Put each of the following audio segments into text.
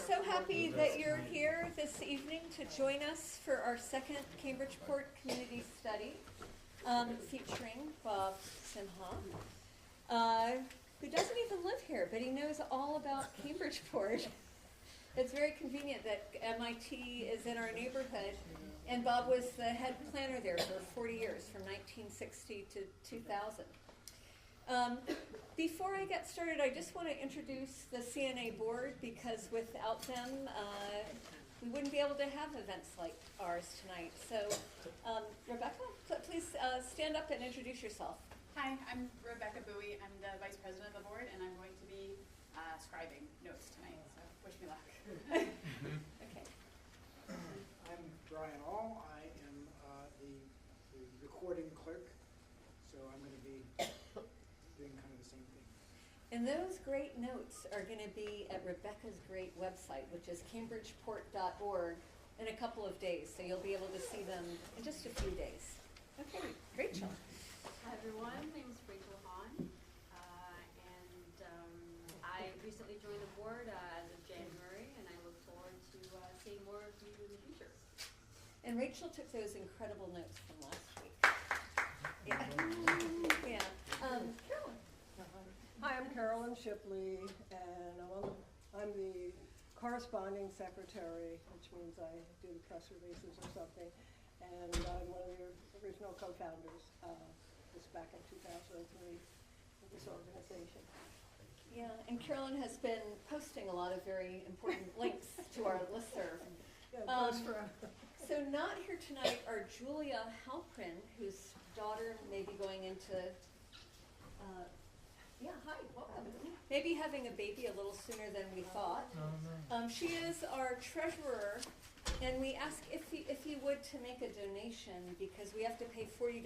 so happy that you're here this evening to join us for our second Cambridgeport Community Study featuring Bob Simha, who doesn't even live here, but he knows all about Cambridgeport. It's very convenient that MIT is in our neighborhood, and Bob was the head planner there for 40 years, from 1960 to 2000. Before I get started, I just want to introduce the Cna Board, because without them, we wouldn't be able to have events like ours tonight. So, Rebecca, please stand up and introduce yourself. Hi, I'm Rebecca Bowie. I'm the Vice President of the Board, and I'm going to be scribing notes tonight, so wish me luck. Okay. I'm Brian All. I am the recording clerk, so I'm going to be doing kind of the same thing. And those great notes are going to be at Rebecca's great website, which is cambridgeport.org, in a couple of days. So you'll be able to see them in just a few days. Okay, Rachel. Hi everyone, my name is Rachel Hahn, and I recently joined the board as of January, and I look forward to seeing more of you in the future. And Rachel took those incredible notes from last week. Yeah. Yeah. Carolyn. Hi, I'm Carolyn Shipley, and I'm the corresponding secretary, which means I do the press releases or something, and I'm one of the original co-founders, this back in 2003, of this organization. Yeah, and Carolyn has been posting a lot of very important links to our listserv. Yeah, So not here tonight are Julia Halprin, whose daughter may be going into, hi, welcome. Maybe having a baby a little sooner than we thought. She is our treasurer, and we ask if you would to make a donation, because we have to pay $40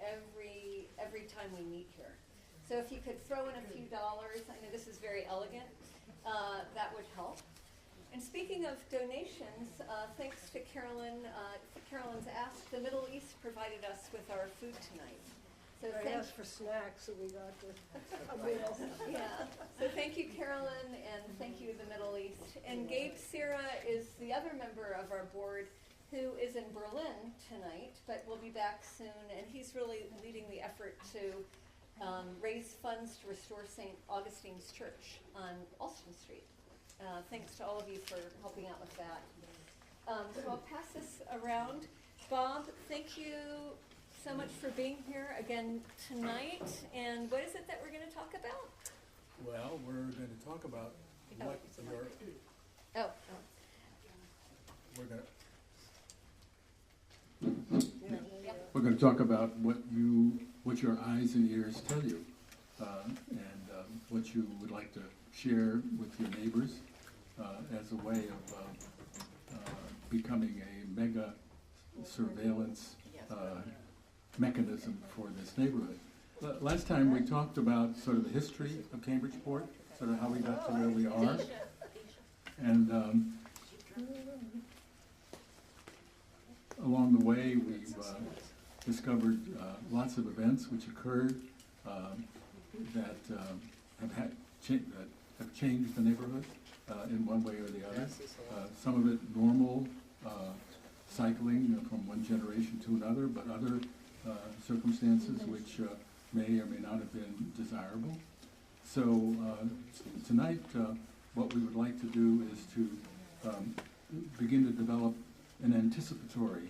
every time we meet here. So if you could throw in a few dollars, I know this is very elegant, that would help. And speaking of donations, thanks to Carolyn, Carolyn's ask, the Middle East provided us with our food tonight. So I asked for snacks, so we got a meal. Yeah, so thank you, Carolyn, and thank you, the Middle East. And Gabe Sierra is the other member of our board who is in Berlin tonight, but will be back soon, and he's really leading the effort to raise funds to restore St. Augustine's Church on Alston Street. Thanks to all of you for helping out with that. So I'll pass this around. Bob, thank you so much for being here again tonight. And what is it that we're going to talk about? Well, we're going to talk about what your... We're going to talk about what your eyes and ears tell you, and what you would like to share with your neighbors as a way of becoming a mega surveillance mechanism for this neighborhood. Last time we talked about sort of the history of Cambridgeport, sort of how we got to where we are, and along the way we've discovered lots of events which occurred that have changed the neighborhood in one way or the other. Some of it normal cycling from one generation to another, but other circumstances which may or may not have been desirable. So tonight what we would like to do is to begin to develop an anticipatory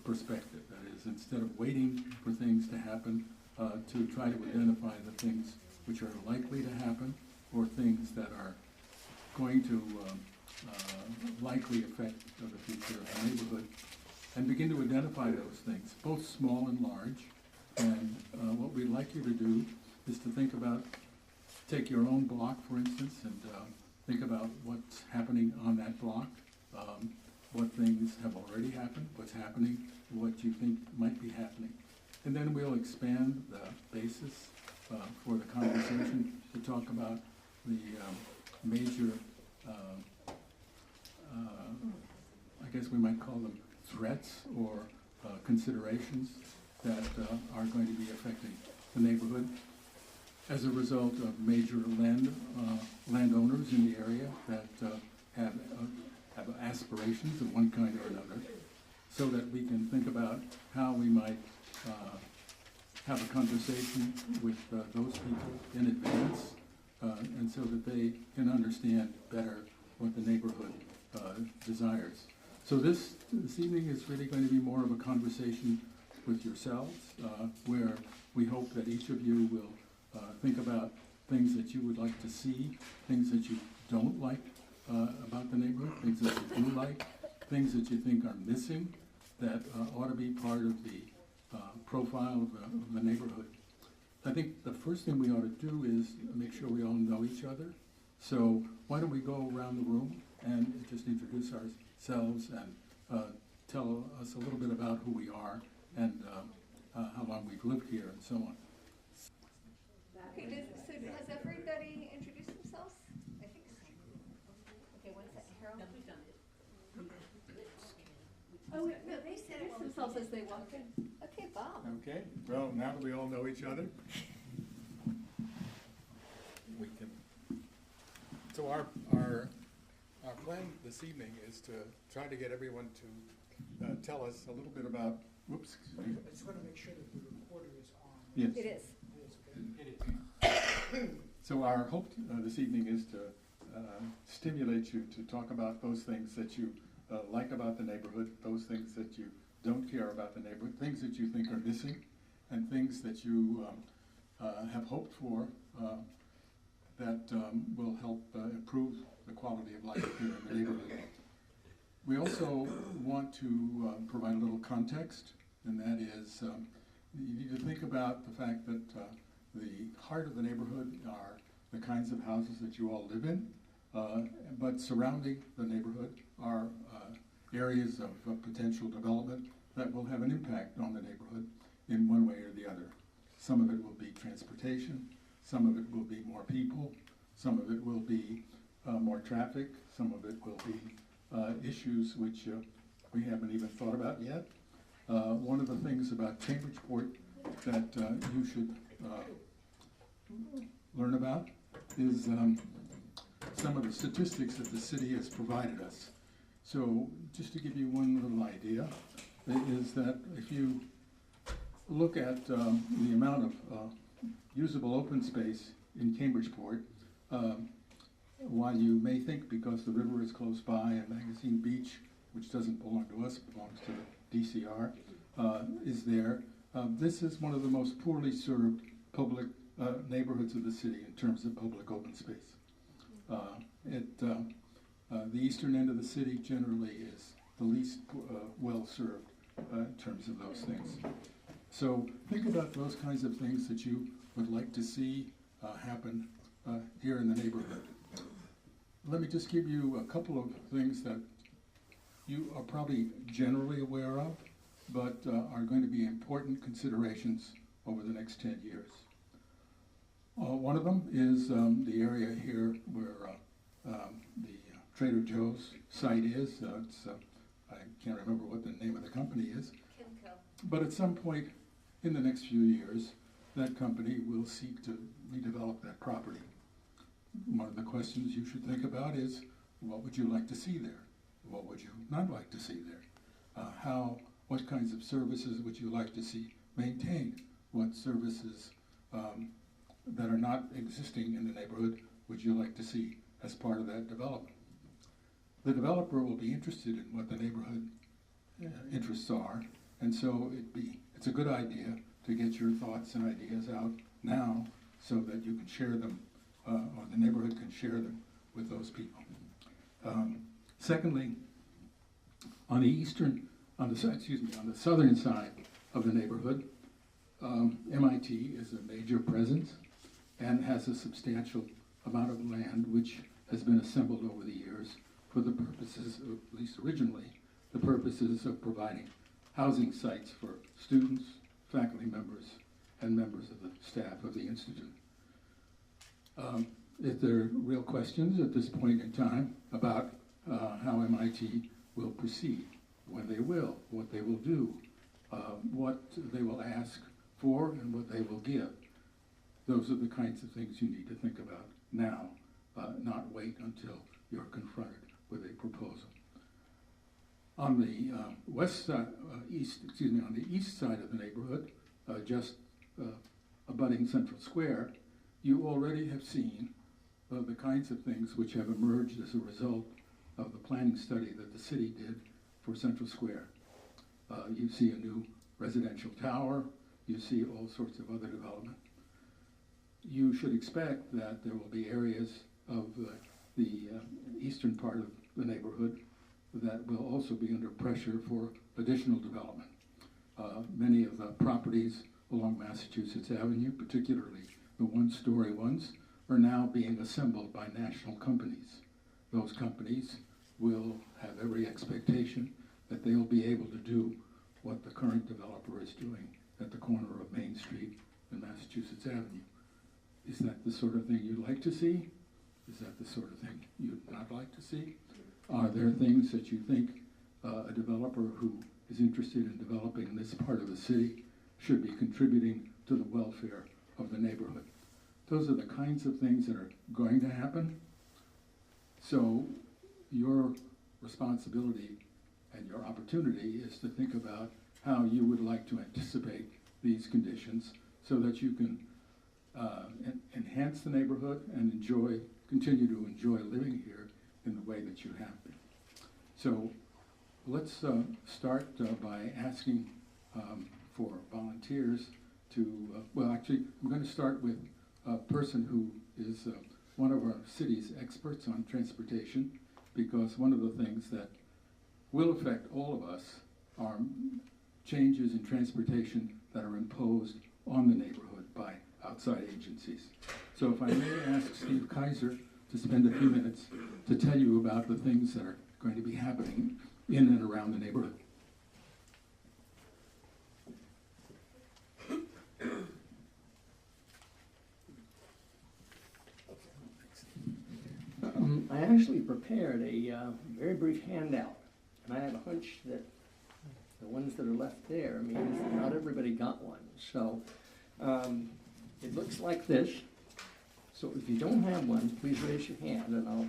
perspective. That is, instead of waiting for things to happen, to try to identify the things which are likely to happen, or things that are going to likely affect the future of the neighborhood, and begin to identify those things, both small and large. And what we'd like you to do is to think about, take your own block, for instance, and think about what's happening on that block, what things have already happened, what's happening, what you think might be happening. And then we'll expand the basis for the conversation to talk about the major, I guess we might call them threats or considerations that are going to be affecting the neighborhood as a result of major landowners in the area that have aspirations of one kind or another, so that we can think about how we might have a conversation with those people in advance, and so that they can understand better what the neighborhood desires. So this evening is really going to be more of a conversation with yourselves, where we hope that each of you will think about things that you would like to see, things that you don't like about the neighborhood, things that you do like, things that you think are missing that ought to be part of the profile of the neighborhood. I think the first thing we ought to do is make sure we all know each other. So why don't we go around the room and just introduce ourselves and tell us a little bit about who we are and how long we've lived here and so on. Okay, so has everybody introduced themselves? I think so. Okay, one second, Harold. Oh, wait, no, they introduced themselves as they walked in. Okay, Bob. Okay, well, now that we all know each other, we can. So our plan this evening is to try to get everyone to tell us a little bit about. Whoops. I just want to make sure that the recorder is on. Yes. It is. It is. So our hope this evening is to stimulate you to talk about those things that you like about the neighborhood, those things that you don't care about the neighborhood, things that you think are missing, and things that you have hoped for that will help improve the quality of life here in the neighborhood. We also want to provide a little context, and that is you need to think about the fact that the heart of the neighborhood are the kinds of houses that you all live in, but surrounding the neighborhood are areas of potential development that will have an impact on the neighborhood in one way or the other. Some of it will be transportation, some of it will be more people, some of it will be more traffic, some of it will be issues which we haven't even thought about yet. One of the things about Cambridgeport that you should learn about is some of the statistics that the city has provided us. So just to give you one little idea, is that if you look at the amount of usable open space in Cambridgeport, while you may think because the river is close by and Magazine Beach, which doesn't belong to us, belongs to the DCR, is there, this is one of the most poorly served public neighborhoods of the city in terms of public open space. The eastern end of the city generally is the least well served in terms of those things. So think about those kinds of things that you would like to see happen here in the neighborhood. Let me just give you a couple of things that you are probably generally aware of, but are going to be important considerations over the next 10 years. One of them is the area here where the Trader Joe's site is. I can't remember what the name of the company is. Kimco. But at some point in the next few years, that company will seek to redevelop that property. One of the questions you should think about is, what would you like to see there? What would you not like to see there? What kinds of services would you like to see maintained? What services that are not existing in the neighborhood would you like to see as part of that development? The developer will be interested in what the neighborhood interests are, and so it's a good idea to get your thoughts and ideas out now so that you can share them, or the neighborhood can share them with those people. Secondly, on the southern side of the neighborhood, MIT is a major presence and has a substantial amount of land which has been assembled over the years for the purposes, at least originally, the purposes of providing housing sites for students, faculty members, and members of the staff of the Institute. If there are real questions at this point in time about how MIT will proceed, when they will, what they will do, what they will ask for, and what they will give. Those are the kinds of things you need to think about now, not wait until you're confronted with a proposal. On the on the east side of the neighborhood, just abutting Central Square, you already have seen the kinds of things which have emerged as a result of the planning study that the city did for Central Square. You see a new residential tower, you see all sorts of other development. You should expect that there will be areas of the eastern part of the neighborhood that will also be under pressure for additional development. Many of the properties along Massachusetts Avenue, particularly the one-story ones, are now being assembled by national companies. Those companies will have every expectation that they'll be able to do what the current developer is doing at the corner of Main Street and Massachusetts Avenue. Is that the sort of thing you'd like to see? Is that the sort of thing you'd not like to see? Are there things that you think a developer who is interested in developing this part of the city should be contributing to the welfare of the neighborhood? Those are the kinds of things that are going to happen. So your responsibility and your opportunity is to think about how you would like to anticipate these conditions so that you can enhance the neighborhood and continue to enjoy living here in the way that you have been. So let's start by asking for volunteers to, well, actually, I'm going to start with a person who is one of our city's experts on transportation, because one of the things that will affect all of us are changes in transportation that are imposed on the neighborhood by outside agencies. So if I may ask Steve Kaiser to spend a few minutes to tell you about the things that are going to be happening in and around the neighborhood. I actually prepared a very brief handout, and I have a hunch that the ones that are left there means that not everybody got one. So it looks like this. So if you don't have one, please raise your hand and I'll...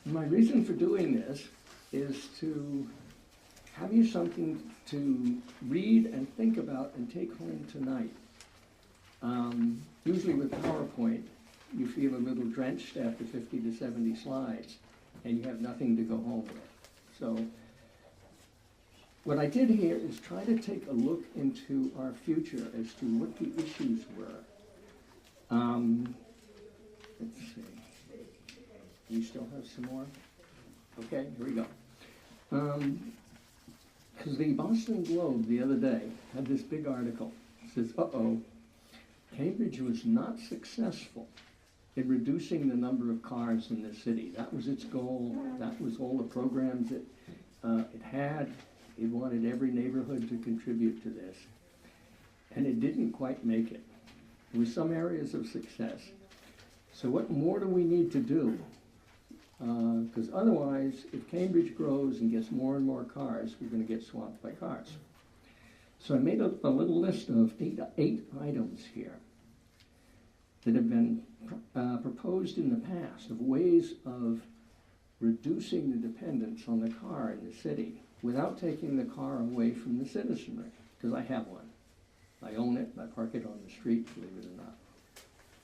My reason for doing this is to have you something to read and think about and take home tonight. Usually with PowerPoint, you feel a little drenched after 50 to 70 slides, and you have nothing to go home with. So what I did here is try to take a look into our future as to what the issues were. Let's see. You still have some more? Okay, here we go. Because the Boston Globe the other day had this big article. It says, Cambridge was not successful in reducing the number of cars in the city. That was its goal. That was all the programs that it had. It wanted every neighborhood to contribute to this. And it didn't quite make it. There were some areas of success. So what more do we need to do? Because otherwise, if Cambridge grows and gets more and more cars, we're going to get swamped by cars. So I made a little list of eight items here that have been proposed in the past of ways of reducing the dependence on the car in the city without taking the car away from the citizenry, because I have one. I own it, and I park it on the street, believe it or not.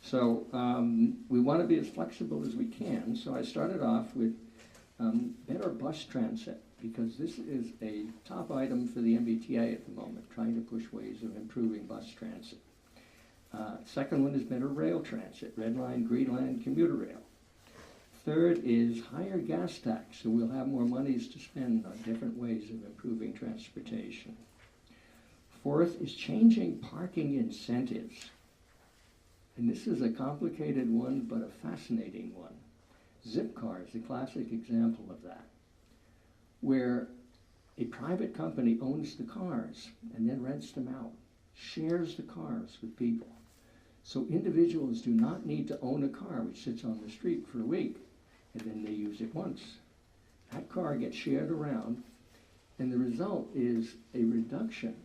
So we want to be as flexible as we can. So I started off with better bus transit, because this is a top item for the MBTA at the moment, trying to push ways of improving bus transit. Second one is better rail transit, Red Line, Green Line, commuter rail. Third is higher gas tax, so we'll have more monies to spend on different ways of improving transportation. Fourth is changing parking incentives. And this is a complicated one, but a fascinating one. Zipcar is a classic example of that, where a private company owns the cars and then rents them out, shares the cars with people. So individuals do not need to own a car which sits on the street for a week, and then they use it once. That car gets shared around, and the result is a reduction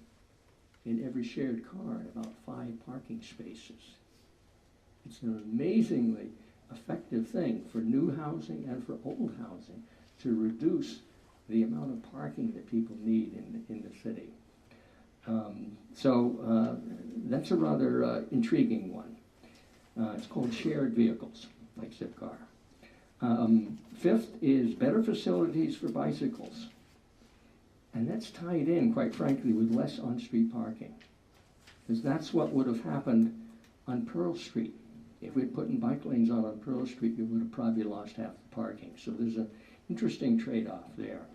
in every shared car and about 5 parking spaces. It's an amazingly effective thing for new housing and for old housing to reduce the amount of parking that people need in the city. So that's a rather intriguing one. It's called shared vehicles, like Zipcar. Fifth is better facilities for bicycles. And that's tied in, quite frankly, with less on-street parking. Because that's what would have happened on Pearl Street. If we'd put in bike lanes on Pearl Street, you would have probably lost half the parking. So there's an interesting trade-off there.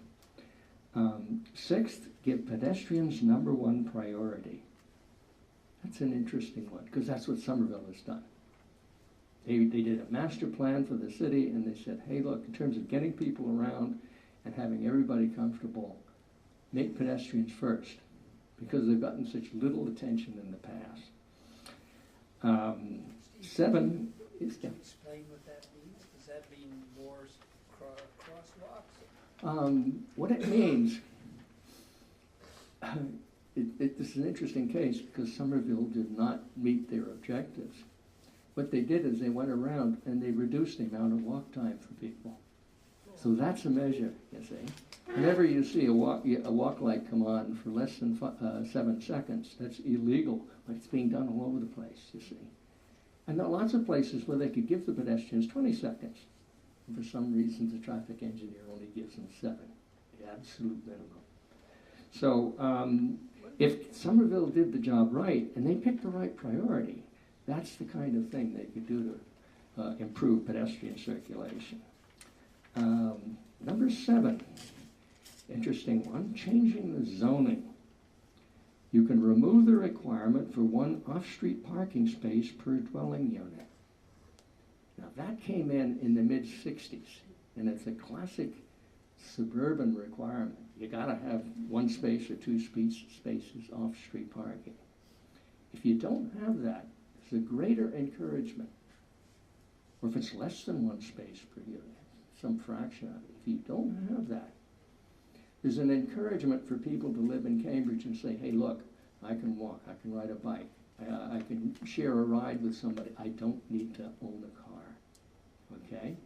Sixth, give pedestrians #1 priority. That's an interesting one, because that's what Somerville has done. They did a master plan for the city, and they said, hey, look, in terms of getting people around and having everybody comfortable, make pedestrians first, because they've gotten such little attention in the past. 7 is... Can you explain what that means? Does that mean more crosswalks? What it means, this is an interesting case because Somerville did not meet their objectives. What they did is they went around and they reduced the amount of walk time for people. So that's a measure, you see. Whenever you see a walk light come on for less than 7 seconds, that's illegal. But it's being done all over the place, you see. And there are lots of places where they could give the pedestrians 20 seconds. And for some reason, the traffic engineer only gives them 7, the absolute minimum. So if Somerville did the job right, and they picked the right priority, that's the kind of thing they could do to improve pedestrian circulation. Number 7, interesting one, changing the zoning. You can remove the requirement for 1 off-street parking space per dwelling unit. Now that came in the mid-60s, and it's a classic suburban requirement. You gotta have 1 space or 2 spaces off-street parking. If you don't have that, there's a greater encouragement. Or if it's less than 1 space per unit, some fraction of it. If you don't have that, there's an encouragement for people to live in Cambridge and say, hey, look, I can walk, I can ride a bike, I can share a ride with somebody. I don't need to own a car, okay?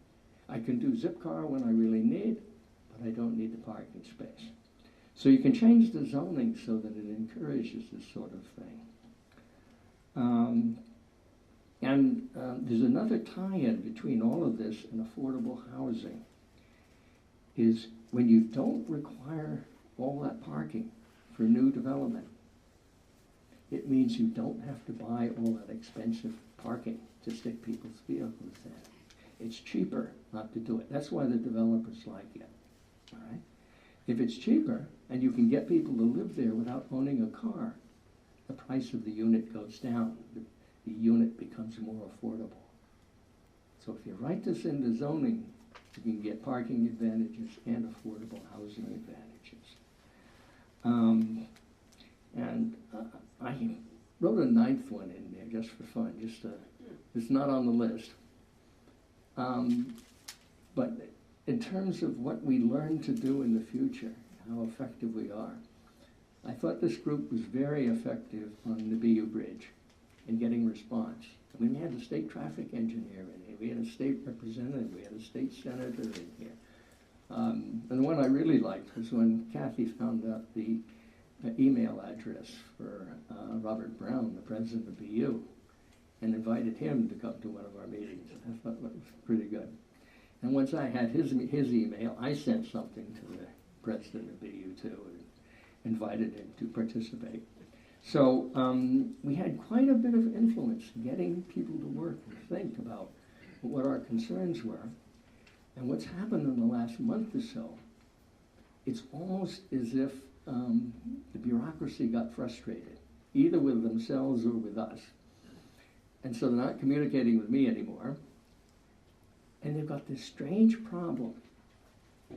I can do Zipcar when I really need, but I don't need the parking space. So you can change the zoning so that it encourages this sort of thing. There's another tie-in between all of this and affordable housing, is when you don't require all that parking for new development, it means you don't have to buy all that expensive parking to stick people's vehicles in. It's cheaper not to do it. That's why the developers like it, all right? If it's cheaper and you can get people to live there without owning a car, the price of the unit goes down. The unit becomes more affordable. So if you write this into zoning, you can get parking advantages and affordable housing advantages. I wrote a 9th one in there just for fun. It's not on the list. But in terms of what we learn to do in the future, how effective we are, I thought this group was very effective on the BU Bridge in getting response. I mean, we had a state traffic engineer in here, we had a state representative, we had a state senator in here. And the one I really liked was when Kathy found out the email address for Robert Brown, the president of BU, and invited him to come to one of our meetings. I thought that was pretty good. And once I had his email, I sent something to the president of BU too, and invited him to participate. So we had quite a bit of influence getting people to work and think about what our concerns were. And what's happened in the last month or so, it's almost as if the bureaucracy got frustrated, either with themselves or with us. And so they're not communicating with me anymore. And they've got this strange problem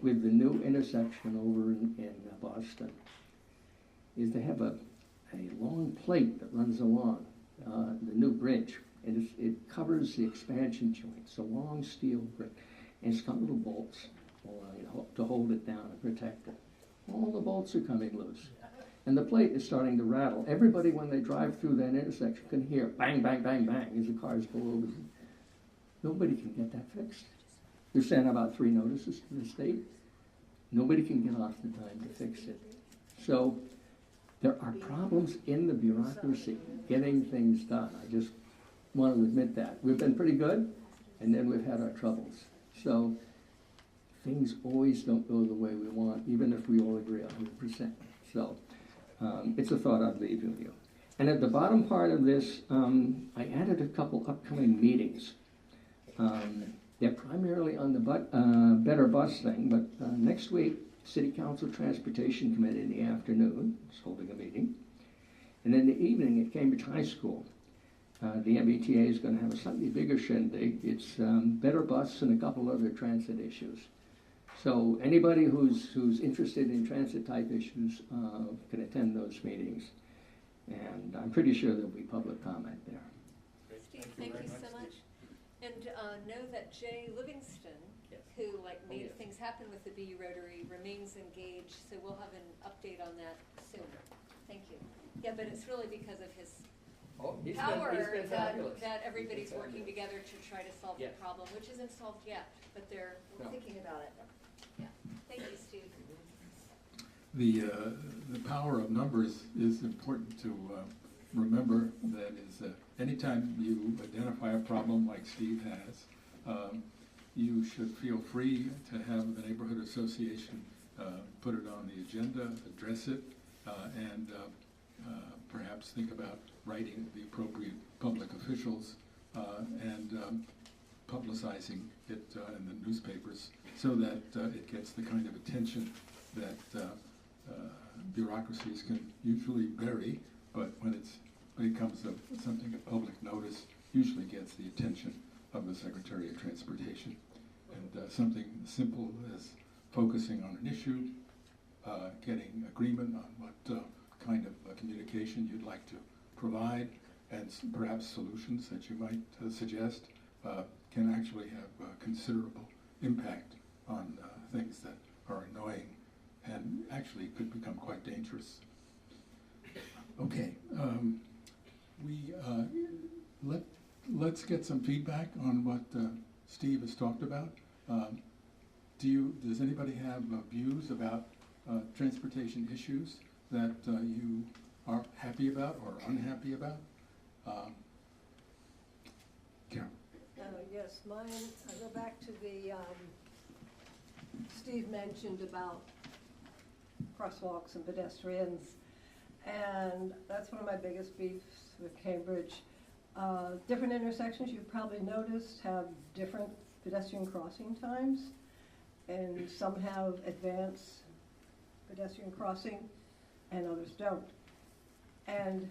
with the new intersection over in Boston, is they have a long plate that runs along the new bridge, and it covers the expansion joint. It's a long steel brick, and it's got little bolts to hold it down and protect it. All the bolts are coming loose. and the plate is starting to rattle. Everybody, when they drive through that intersection, can hear bang, bang, bang, bang as the cars go over. Nobody can get that fixed. They're sent about 3 notices to the state. Nobody can get off the time to fix it. So there are problems in the bureaucracy getting things done. I just want to admit that. We've been pretty good, and then we've had our troubles. So things always don't go the way we want, even if we all agree 100%. So it's a thought I'd leave with you. And at the bottom part of this, I added a couple upcoming meetings. They're primarily on the Better Bus thing, but next week, City Council Transportation Committee in the afternoon is holding a meeting. And in the evening at Cambridge High School, the MBTA is going to have a slightly bigger shindig. It's Better Bus and a couple other transit issues. So anybody who's interested in transit type issues can attend those meetings. And I'm pretty sure there'll be public comment there. Steve, thank you so much. And know that Jay Livingston, who made things happen with the BU Rotary, remains engaged, so we'll have an update on that soon. Thank you. Yeah, but it's really because of his power that everybody's working together to try to solve the problem, which isn't solved yet, but they're thinking about it. Yeah. Thank you, Steve. The power of numbers is important to remember. That is, anytime you identify a problem like Steve has, you should feel free to have the neighborhood association put it on the agenda, address it, and perhaps think about writing the appropriate public officials and publicizing it in the newspapers so that it gets the kind of attention that bureaucracies can usually bury, but when it becomes something of public notice, usually gets the attention of the Secretary of Transportation. And something simple as focusing on an issue, getting agreement on what kind of communication you'd like to provide, and perhaps solutions that you might suggest can actually have considerable impact on things that are annoying and actually could become quite dangerous. Okay, let's get some feedback on what Steve has talked about. Does anybody have views about transportation issues that you are happy about or unhappy about? Carol. Yes, mine, I go back to the, Steve mentioned about crosswalks and pedestrians, and that's one of my biggest beefs with Cambridge. Different intersections, you've probably noticed, have different pedestrian crossing times, and some have advanced pedestrian crossing and others don't. And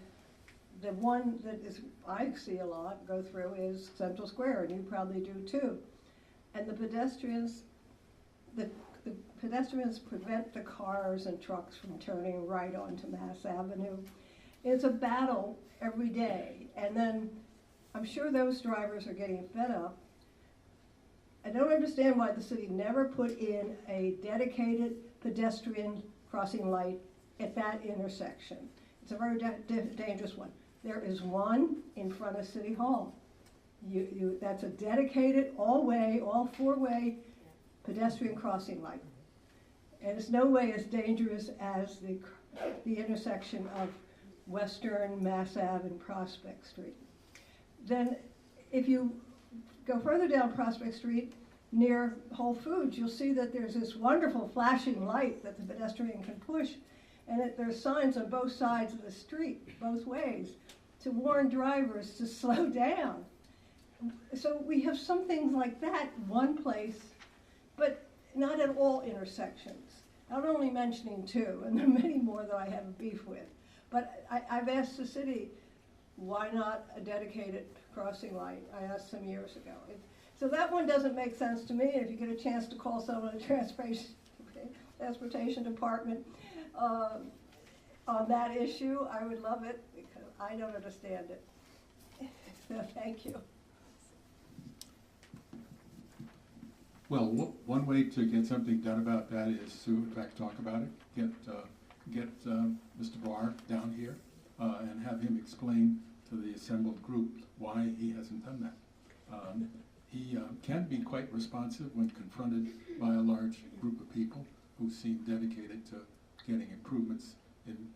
the one that I see a lot go through is Central Square, and you probably do too. And the pedestrians prevent the cars and trucks from turning right onto Mass Avenue. It's a battle every day, and then I'm sure those drivers are getting fed up. I don't understand why the city never put in a dedicated pedestrian crossing light at that intersection. It's a very dangerous one. There is one in front of City Hall. That's a dedicated all four-way pedestrian crossing light. And it's no way as dangerous as the intersection of Western, Mass Ave, and Prospect Street. Then if you go further down Prospect Street near Whole Foods, you'll see that there's this wonderful flashing light that the pedestrian can push, and there's signs on both sides of the street, both ways, to warn drivers to slow down. So we have some things like that one place, but not at all intersections. I'm only mentioning 2, and there are many more that I have a beef with. But I've asked the city, why not a dedicated crossing light? I asked some years ago. So that one doesn't make sense to me. If you get a chance to call someone in the transportation department on that issue, I would love it, because I don't understand it. So thank you. Well, one way to get something done about that is to, in fact, talk about it, get get Mr. Barr down here and have him explain to the assembled group why he hasn't done that. He can be quite responsive when confronted by a large group of people who seem dedicated to getting improvements in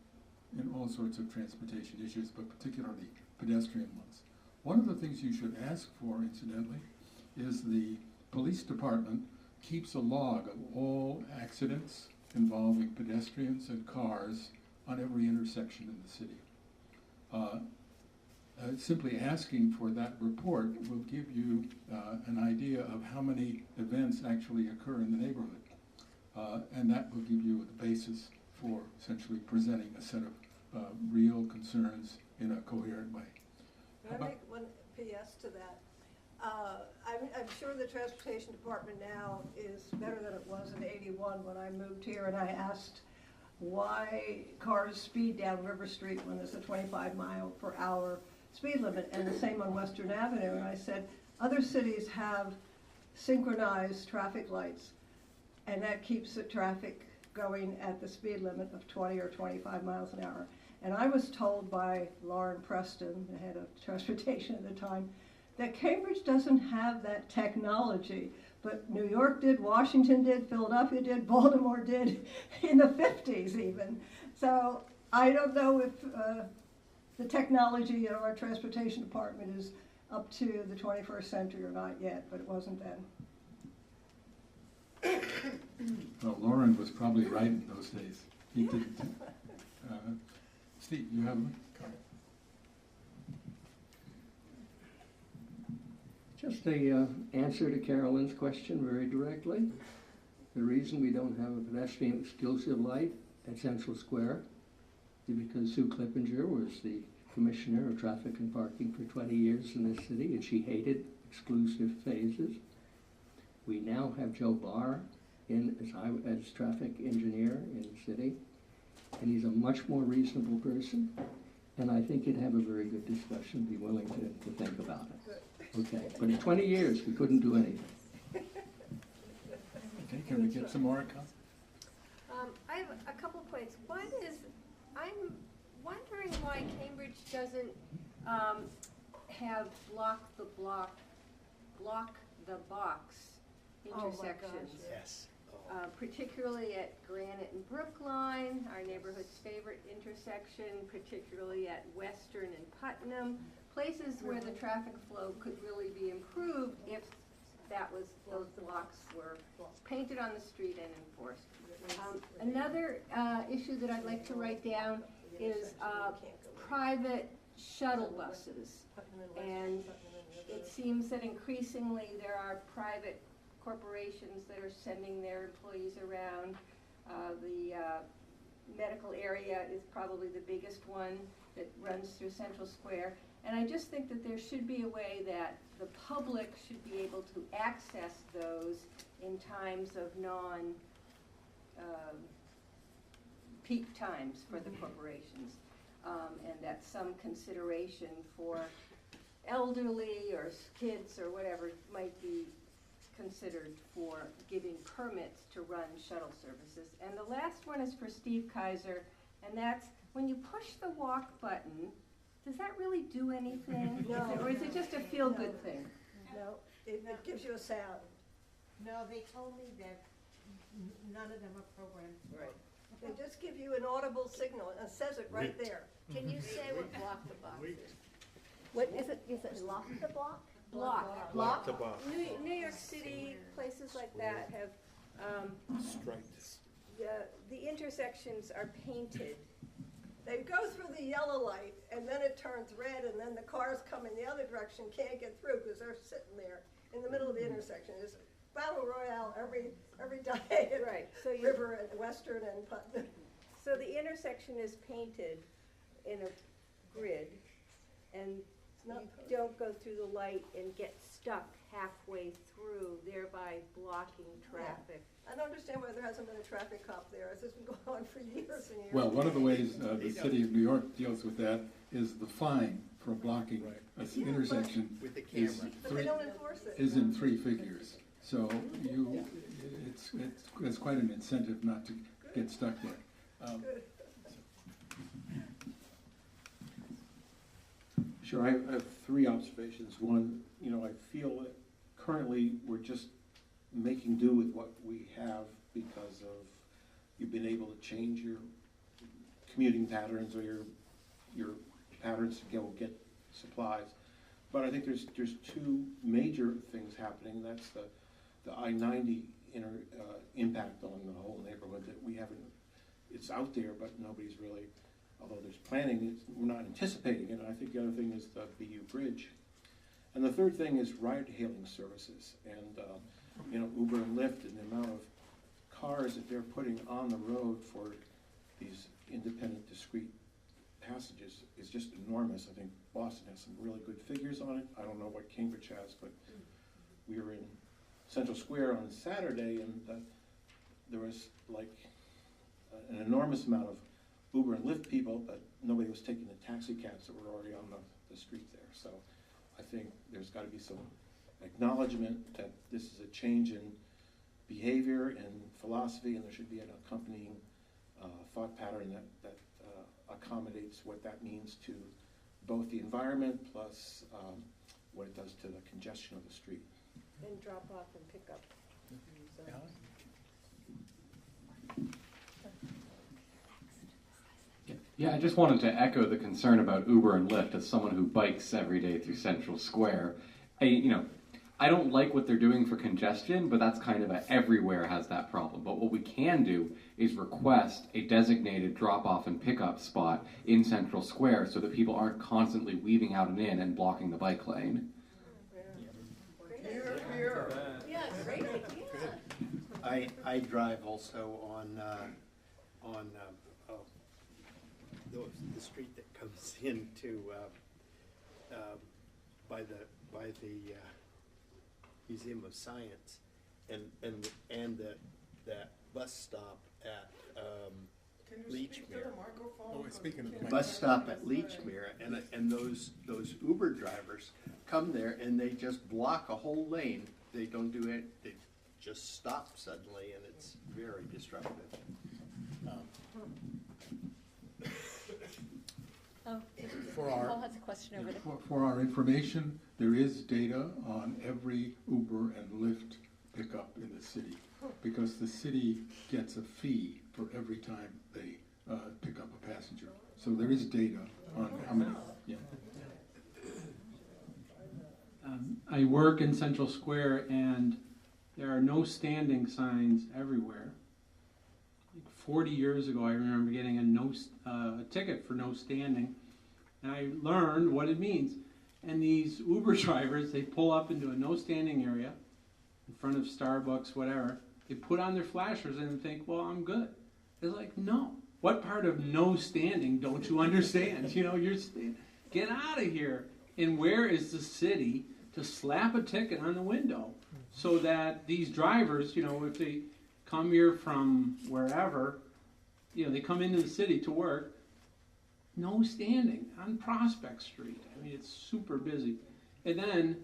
all sorts of transportation issues, but particularly pedestrian ones. One of the things you should ask for, incidentally, is the police department keeps a log of all accidents involving pedestrians and cars on every intersection in the city. Simply asking for that report will give you an idea of how many events actually occur in the neighborhood. And that will give you the basis for essentially presenting a set of real concerns in a coherent way. Can I make one PS to that? I'm sure the transportation department now is better than it was in '81 when I moved here, and I asked why cars speed down River Street when there's a 25-mile-per-hour speed limit, and the same on Western Avenue. And I said, other cities have synchronized traffic lights, and that keeps the traffic going at the speed limit of 20 or 25 miles an hour. And I was told by Lauren Preston, the head of transportation at the time, that Cambridge doesn't have that technology, but New York did, Washington did, Philadelphia did, Baltimore did, in the 50s even. So I don't know if the technology in our transportation department is up to the 21st century or not yet, but it wasn't then. Well, Lauren was probably right in those days. He didn't. Steve, you have one? Just a answer to Carolyn's question very directly. The reason we don't have a pedestrian exclusive light at Central Square is because Sue Clippinger was the commissioner of traffic and parking for 20 years in this city, and she hated exclusive phases. We now have Joe Barr in as traffic engineer in the city, and he's a much more reasonable person, and I think he'd have a very good discussion, be willing to think about it. Okay, but in 20 years, we couldn't do anything. Okay, can we get some more comments? I have a couple points. One is, I'm wondering why Cambridge doesn't have block the box intersections. Yes. Particularly at Granite and Brookline, our neighborhood's favorite intersection, particularly at Western and Putnam, places where the traffic flow could really be improved if those blocks were painted on the street and enforced. Another issue that I'd like to write down is private shuttle buses. And it seems that increasingly there are private corporations that are sending their employees around. The medical area is probably the biggest one that runs through Central Square. And I just think that there should be a way that the public should be able to access those in times of non-peak times for the corporations. And that some consideration for elderly or kids or whatever might be considered for giving permits to run shuttle services. And the last one is for Steve Kaiser, and that's when you push the walk button, does that really do anything? No. Or is it just a feel-good thing? No, it gives you a sound. No, they told me that none of them are programmed. Right. They just give you an audible signal, and it says it right there. Can you say what block the box is? What is it? Is it Lock the block? block? Block the box. New York City, places like that have, Striped. the intersections are painted. They go through the yellow light, and then it turns red, and then the cars coming the other direction can't get through because they're sitting there in the middle of the intersection. It's battle royale every day at Right, so you, River and Western and Putnam. so the intersection is painted in a grid, and not you don't go through the light and get stuck halfway through, thereby blocking traffic. I don't understand why there hasn't been a traffic cop there. This has been going on for years and years. Well, one of the ways the city of New York deals with that is the fine for blocking an intersection With the is camera. But they don't enforce it. is in 3 figures. So it's quite an incentive not to get stuck there. Sure, I have three observations. One, I feel that currently we're just making do with what we have because of you've been able to change your commuting patterns or your patterns to go get supplies. But I think there's two major things happening. That's the I-90 impact on the whole neighborhood that we haven't, it's out there, but nobody's really, although there's planning, we're not anticipating it. And I think the other thing is the BU Bridge. And the third thing is ride-hailing services. And, Uber and Lyft and the amount of cars that they're putting on the road for these independent, discrete passages is just enormous. I think Boston has some really good figures on it. I don't know what Cambridge has, but we were in Central Square on Saturday, and there was like an enormous amount of Uber and Lyft people, but nobody was taking the taxi cabs that were already on the street there. So I think there's got to be some acknowledgement that this is a change in behavior and philosophy, and there should be an accompanying thought pattern that accommodates what that means to both the environment plus what it does to the congestion of the street. And drop off and pick up. Yeah, I just wanted to echo the concern about Uber and Lyft as someone who bikes every day through Central Square. I don't like what they're doing for congestion, but that's kind of everywhere has that problem. But what we can do is request a designated drop-off and pickup spot in Central Square so that people aren't constantly weaving out and in and blocking the bike lane. Yeah, great idea. I drive also on the street that comes into by the Museum of Science, and that bus stop at Leechmere. Bus stop at Leechmere, and those Uber drivers come there and they just block a whole lane. They don't do it. They just stop suddenly, and it's very disruptive. Paul has a question over there. For our information, there is data on every Uber and Lyft pickup in the city, because the city gets a fee for every time they pick up a passenger. So there is data on how many. Yeah. I work in Central Square, and there are no standing signs everywhere. Like 40 years ago, I remember getting a ticket for no standing, and I learned what it means. And these Uber drivers, they pull up into a no standing area in front of Starbucks, whatever. They put on their flashers and think, well, I'm good. It's like, no. What part of no standing don't you understand? Get out of here. And where is the city to slap a ticket on the window so that these drivers, if they come here from wherever, they come into the city to work, no standing on Prospect Street. I mean, it's super busy. And then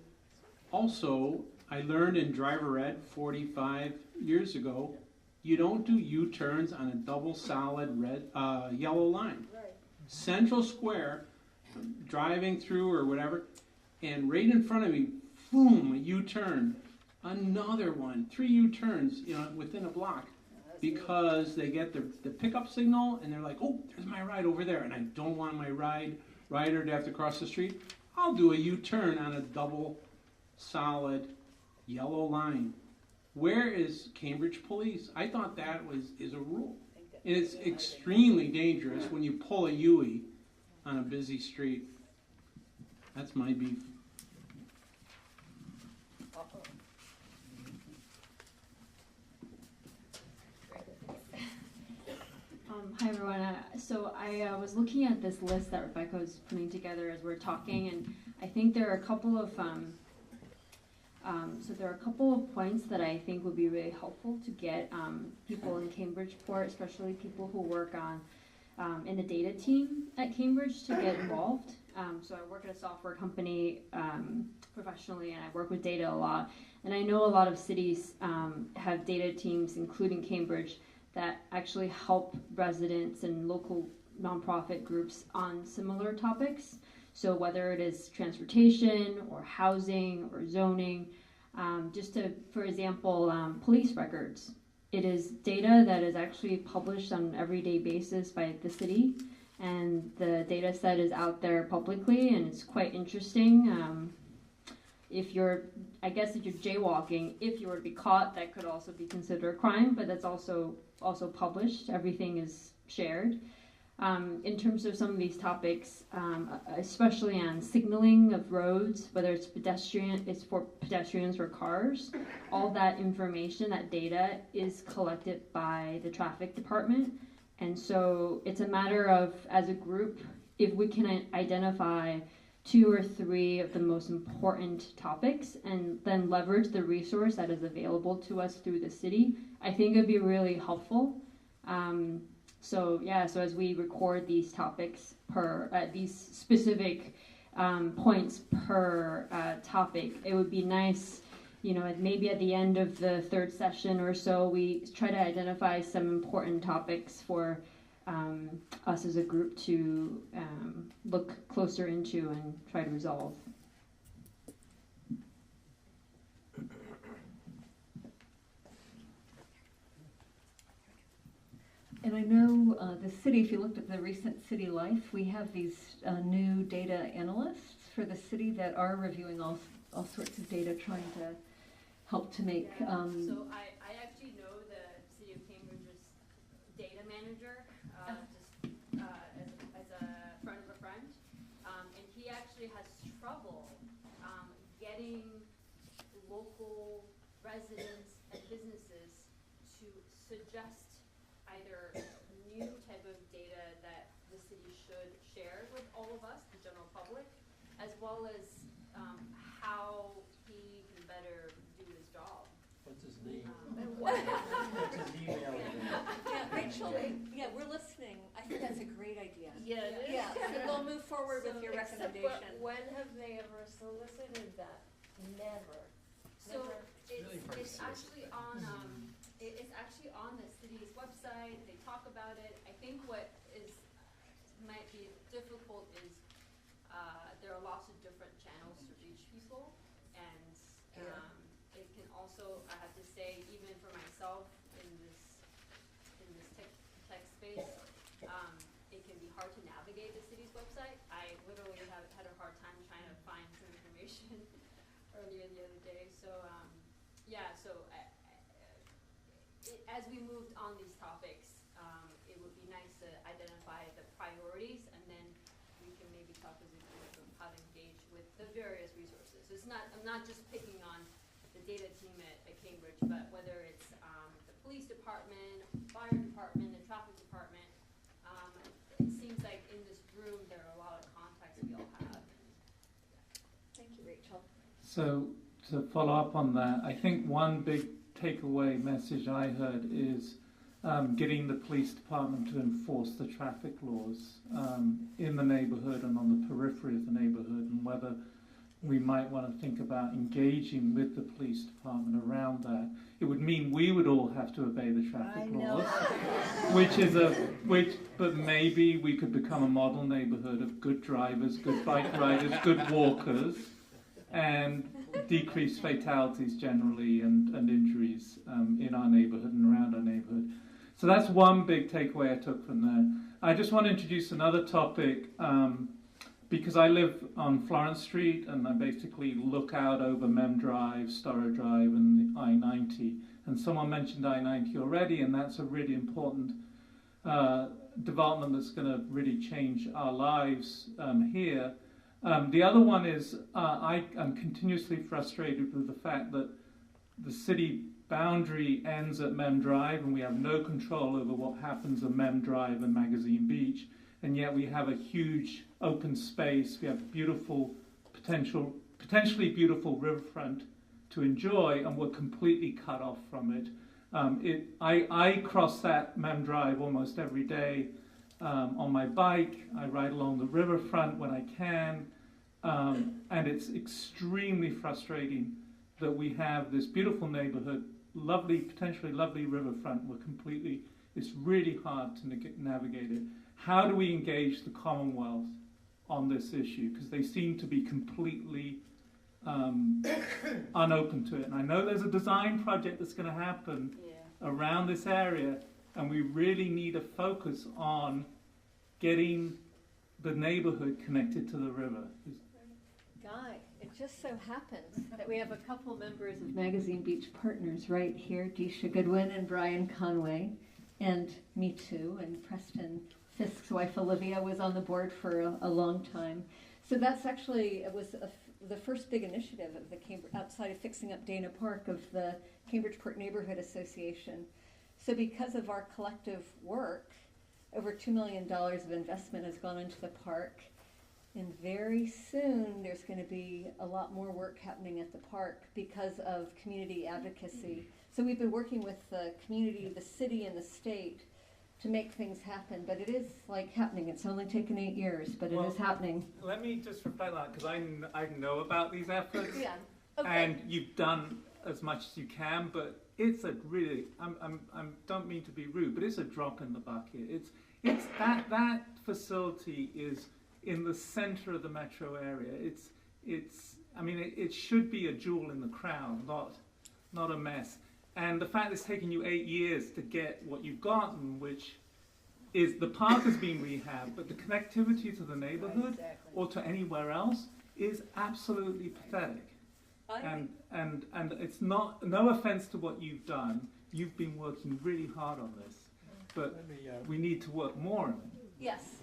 also, I learned in driver ed 45 years ago, you don't do U-turns on a double solid yellow line. Right. Central Square, driving through or whatever, and right in front of me, boom, a U-turn. Another one, 3 U-turns, within a block. Because they get the pickup signal and they're like, oh, there's my ride over there, and I don't want my rider to have to cross the street. I'll do a U-turn on a double solid yellow line. Where is Cambridge Police? I thought that is a rule. And it's extremely dangerous when you pull a Yui on a busy street. That's my beef. Hi everyone. So I was looking at this list that Rebecca was putting together as we're talking, and I think there are a couple of points that I think would be really helpful to get people in Cambridgeport, especially people who work on in the data team at Cambridge, to get involved. So I work at a software company professionally, and I work with data a lot. And I know a lot of cities have data teams, including Cambridge, that actually help residents and local nonprofit groups on similar topics. So whether it is transportation or housing or zoning, just to, for example, police records. It is data that is actually published on an everyday basis by the city, and the data set is out there publicly, and it's quite interesting. If you're jaywalking, if you were to be caught, that could also be considered a crime, but that's also published. Everything is shared. In terms of some of these topics, especially on signaling of roads, whether it's for pedestrians or cars, all that information, that data is collected by the traffic department. And so it's a matter of, as a group, if we can identify 2 or 3 of the most important topics and then leverage the resource that is available to us through the city, I think it would be really helpful. So as we record these topics these specific points per topic, it would be nice, maybe at the end of the 3rd session or so, we try to identify some important topics for us as a group to look closer into and try to resolve. And I know the city, if you looked at the recent City Life, we have these new data analysts for the city that are reviewing all sorts of data, trying to help to make... So I actually know the City of Cambridge's data manager, as a friend of a friend, and he actually has trouble getting local residents and businesses to suggest either new type of data that the city should share with all of us, the general public, as well as how he can better do his job. What's his name? What's his email? Yeah, Rachel, we're listening. I think that's a great idea. Yeah, it is. Yeah, so we'll move forward with your recommendation. When have they ever solicited that? Never. So Never. it's actually on it's actually on the city's website. They talk about it. I think what might be difficult is there are lots of different channels to reach people, and it can also, I have to say, even for myself in this tech space, it can be hard to navigate the city's website. I literally had a hard time trying to find some information earlier the other day. So as we moved on these topics, it would be nice to identify the priorities, and then we can maybe talk as a group of how to engage with the various resources. I'm not just picking on the data team at Cambridge, but whether it's the police department, fire department, the traffic department. It seems like in this room there are a lot of contacts we all have. Thank you, Rachel. So to follow up on that, I think one big takeaway message I heard is getting the police department to enforce the traffic laws in the neighbourhood and on the periphery of the neighbourhood, and whether we might want to think about engaging with the police department around that. It would mean we would all have to obey the traffic laws, but maybe we could become a model neighbourhood of good drivers, good bike riders, good walkers, and decrease fatalities generally and injuries in our neighbourhood and around our neighbourhood. So that's one big takeaway I took from there. I just want to introduce another topic because I live on Florence Street and I basically look out over Mem Drive, Storrow Drive and the I-90. And someone mentioned I-90 already, and that's a really important development that's going to really change our lives here. The other one is I am continuously frustrated with the fact that the city boundary ends at Mem Drive and we have no control over what happens at Mem Drive and Magazine Beach, and yet we have a huge open space, we have beautiful, potentially beautiful riverfront to enjoy, and we're completely cut off from it. I cross that Mem Drive almost every day on my bike. I ride along the riverfront when I can, and it's extremely frustrating that we have this beautiful neighborhood, lovely, potentially lovely riverfront. It's really hard to navigate it. How do we engage the Commonwealth on this issue, because they seem to be completely unopen to it. And I know there's a design project that's going to happen around this area, and we really need a focus on getting the neighborhood connected to the river. Guy, it just so happens That we have a couple members of Magazine Beach Partners right here, Deisha Goodwin and Brian Conway, and me too, and Preston Fisk's wife Olivia was on the board for a long time. So that's actually, it was the first big initiative of the outside of fixing up Dana Park, of the Cambridgeport Neighborhood Association. So because of our collective work, over $2 million of investment has gone into the park. And very soon, there's going to be a lot more work happening at the park because of community advocacy. So we've been working with the community, the city, and the state to make things happen. But it is like happening. It's only taken 8 years, but it is happening. Let me just reflect on that, because I know about these efforts. Yeah. Okay. And you've done as much as you can, but it's a really, don't mean to be rude, but it's a drop in the bucket. It's that facility is in the center of the metro area. It should be a jewel in the crown, not a mess. And the fact it's taken you 8 years to get what you've gotten, which is the park has been rehabbed, but the connectivity to the neighborhood or to anywhere else is absolutely pathetic. And it's no offense to what you've done. You've been working really hard on this, but we need to work more on it. Yes.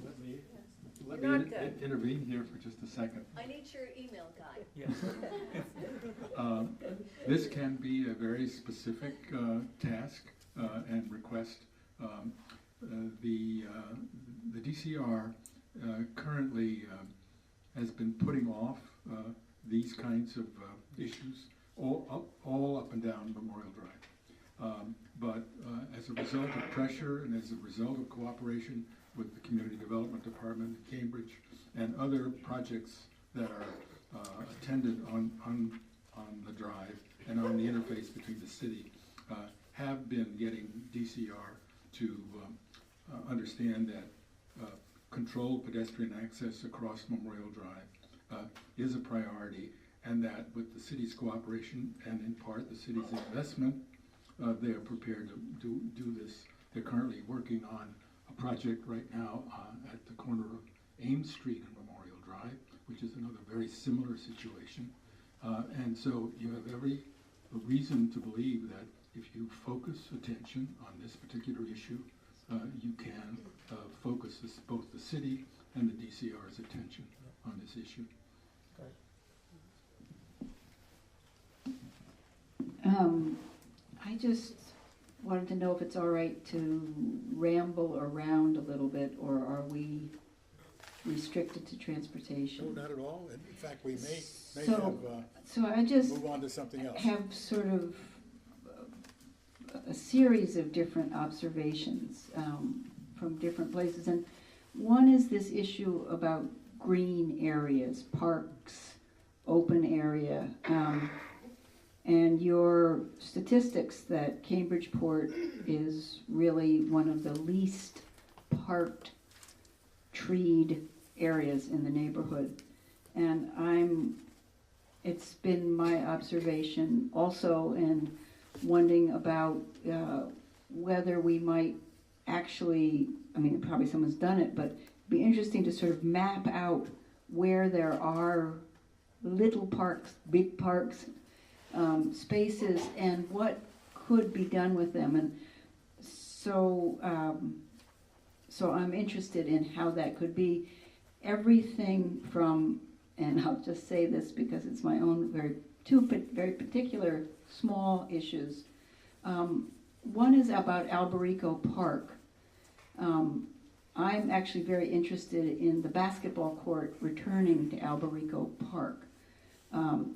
Let me intervene here for just a second. I need your email, Guy. Yes. This can be a very specific task and request. The DCR currently has been putting off these kinds of issues all up and down Memorial Drive. But as a result of pressure and as a result of cooperation with the Community Development Department in Cambridge and other projects that are attended on the drive and on the interface between the city, have been getting DCR to understand that controlled pedestrian access across Memorial Drive is a priority, and that with the city's cooperation and in part the city's investment, they are prepared to do this. They're currently working on a project right now at the corner of Ames Street and Memorial Drive, which is another very similar situation. And so you have every reason to believe that if you focus attention on this particular issue, you can focus both the city and the DCR's attention on this issue. I just wanted to know if it's all right to ramble around a little bit, or are we restricted to transportation? No, not at all. In fact, we may so I just move on to something else. Have sort of a series of different observations from different places, and one is this issue about green areas, parks, open area. And your statistics that Cambridgeport is really one of the least parked, treed areas in the neighborhood. And it's been my observation also in wondering about whether we might actually, probably someone's done it, but it'd be interesting to sort of map out where there are little parks, big parks, spaces, and what could be done with them. And so I'm interested in how that could be. Everything from, and I'll just say this because it's my own two very particular small issues. One is about Alberico Park. I'm actually very interested in the basketball court returning to Alberico Park.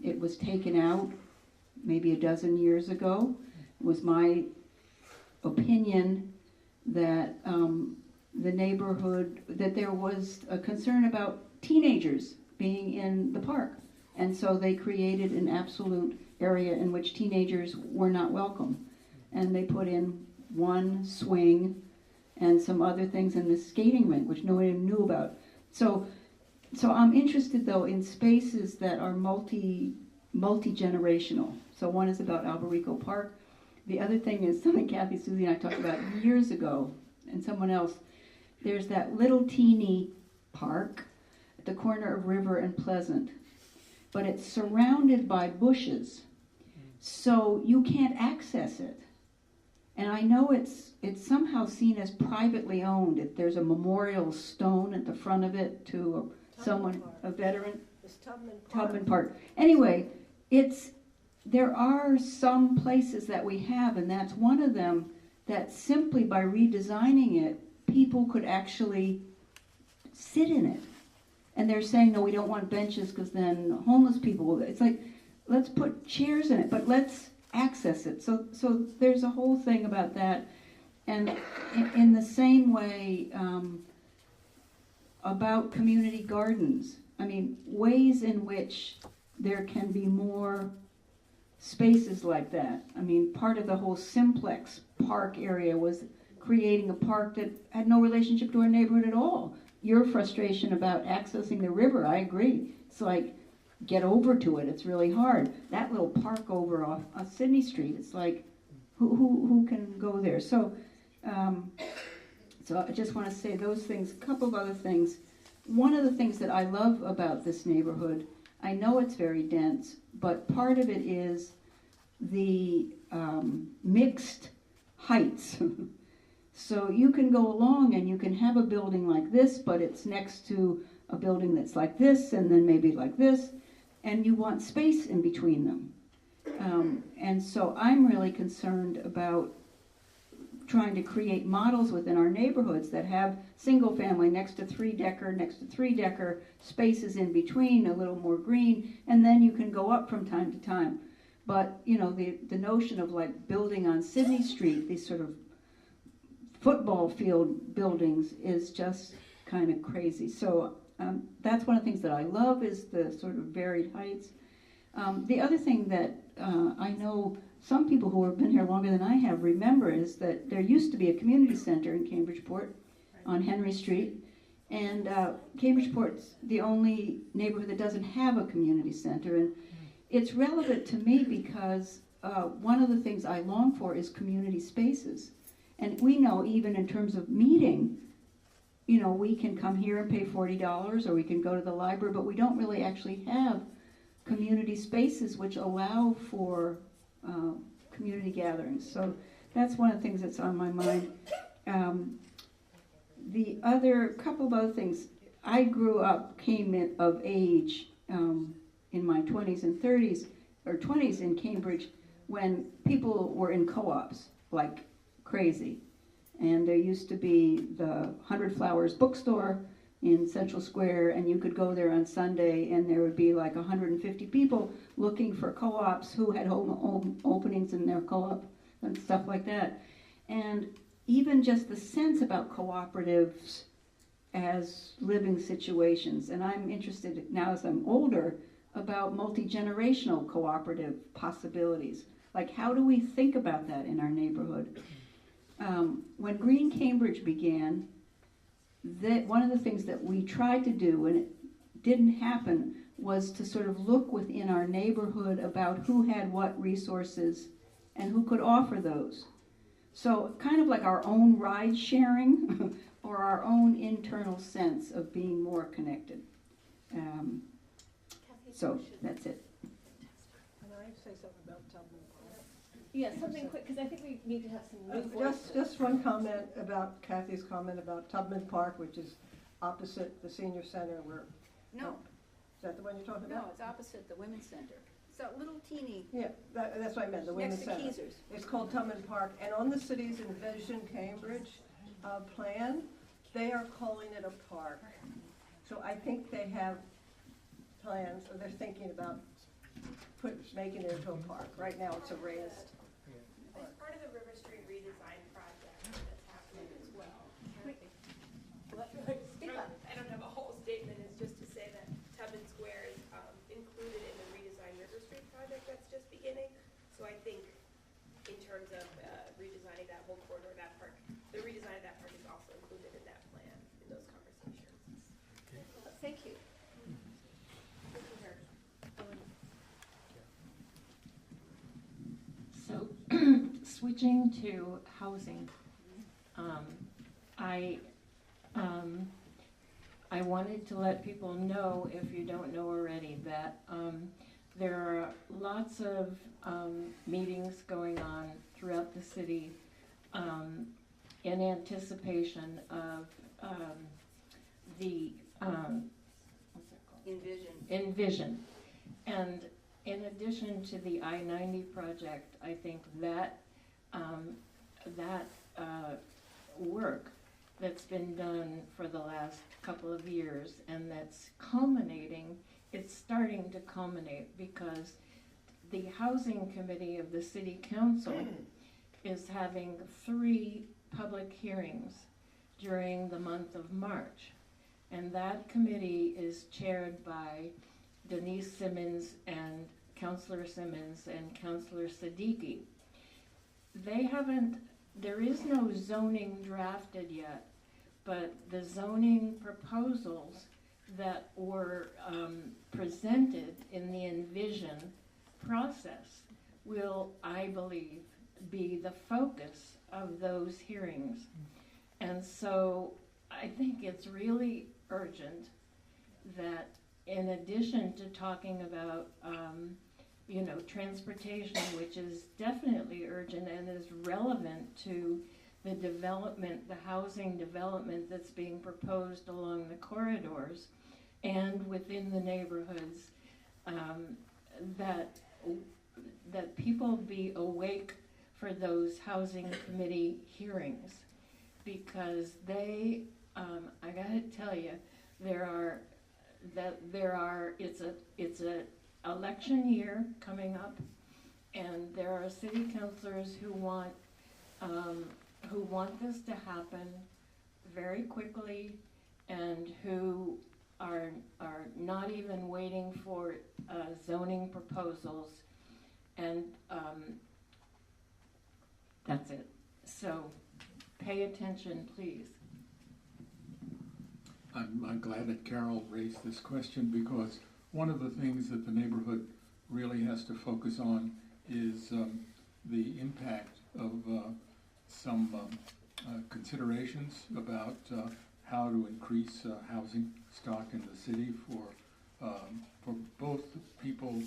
It was taken out maybe a dozen years ago. It was my opinion that the neighborhood, that there was a concern about teenagers being in the park. And so they created an absolute area in which teenagers were not welcome. And they put in one swing and some other things in the skating rink, which nobody knew about. So So I'm interested though in spaces that are multi-generational. So one is about Alberico Park. The other thing is something Kathy, Susie, and I talked about years ago, and someone else. There's that little teeny park at the corner of River and Pleasant, but it's surrounded by bushes, so you can't access it. And I know it's somehow seen as privately owned. If there's a memorial stone at the front of it to a veteran. It's Tubman Park. Tubman Park. Anyway, there are some places that we have, and that's one of them, that simply by redesigning it, people could actually sit in it. And they're saying, no, we don't want benches because then homeless people will. It's like, let's put chairs in it, but let's access it. So there's a whole thing about that. And in the same way, about community gardens. I mean, ways in which there can be more spaces like that. I mean, part of the whole Simplex Park area was creating a park that had no relationship to our neighborhood at all. Your frustration about accessing the river, I agree. It's like, get over to it. It's really hard. That little park over off Sydney Street, it's like, who can go there? So I just want to say those things. A couple of other things. One of the things that I love about this neighborhood, I know it's very dense, but part of it is the mixed heights. So you can go along and you can have a building like this, but it's next to a building that's like this, and then maybe like this, and you want space in between them. And so I'm really concerned about trying to create models within our neighborhoods that have single family next to three-decker, spaces in between, a little more green, and then you can go up from time to time. But, you know, the notion of like building on Sydney Street, these sort of football field buildings, is just kind of crazy. So that's one of the things that I love, is the sort of varied heights. The other thing that I know some people who have been here longer than I have remember is that there used to be a community center in Cambridgeport on Henry Street, and Cambridgeport's the only neighborhood that doesn't have a community center, and it's relevant to me because one of the things I long for is community spaces. And we know even in terms of meeting, you know, we can come here and pay $40, or we can go to the library, but we don't really actually have community spaces which allow for community gatherings. So that's one of the things that's on my mind. The other couple of other things, I came of age in my 20s and 30s, or 20s in Cambridge, when people were in co-ops like crazy. And there used to be the 100 Flowers bookstore in Central Square, and you could go there on Sunday, and there would be like 150 people looking for co-ops who had home openings in their co-op and stuff like that. And even just the sense about cooperatives as living situations. And I'm interested now, as I'm older, about multi-generational cooperative possibilities. Like, how do we think about that in our neighborhood? When Green Cambridge began, one of the things that we tried to do, and it didn't happen, was to sort of look within our neighborhood about who had what resources and who could offer those. So kind of like our own ride sharing or our own internal sense of being more connected. So that's it. Can I say something about Tubman Park? Yeah, something quick, because I think we need to have some new voices. Just one comment about Kathy's comment about Tubman Park, which is opposite the senior center where... No. Is that the one you're talking about? No, it's opposite the women's center. It's that little teeny. Yeah, that's what I meant, the women's center. Next to Keezer's. It's called Tubman Park, and on the city's Envision Cambridge plan, they are calling it a park. So I think they have plans, or they're thinking about making it into a park. Right now it's a raised. It's part of the River Street redesign project that's happening as well. I don't have a whole statement, it's just to say that Tubman Square is included in the redesigned River Street project that's just beginning. So I think in terms of redesigning that whole corridor of that park, the redesign of that park is also included in that plan, in those conversations. Thank you. switching to housing, I wanted to let people know, if you don't know already, that there are lots of meetings going on throughout the city in anticipation of the what's it called? Envision. And in addition to the I-90 project, I think that work that's been done for the last couple of years and that's culminating, it's starting to culminate because the Housing Committee of the City Council is having 3 public hearings during the month of March. And that committee is chaired by Denise Simmons and Councillor Simmons and Councillor Siddiqui. There is no zoning drafted yet, but the zoning proposals that were presented in the Envision process will, I believe, be the focus of those hearings. And so I think it's really urgent that in addition to talking about transportation, which is definitely urgent and is relevant to the development, the housing development that's being proposed along the corridors and within the neighborhoods, that people be awake for those housing committee hearings, because they, I gotta tell you, it's a election year coming up, and there are city councilors who want this to happen very quickly, and who are not even waiting for zoning proposals, and that's it. So pay attention, please. I'm glad that Carol raised this question, because one of the things that the neighborhood really has to focus on is the impact of some considerations about how to increase housing stock in the city for both people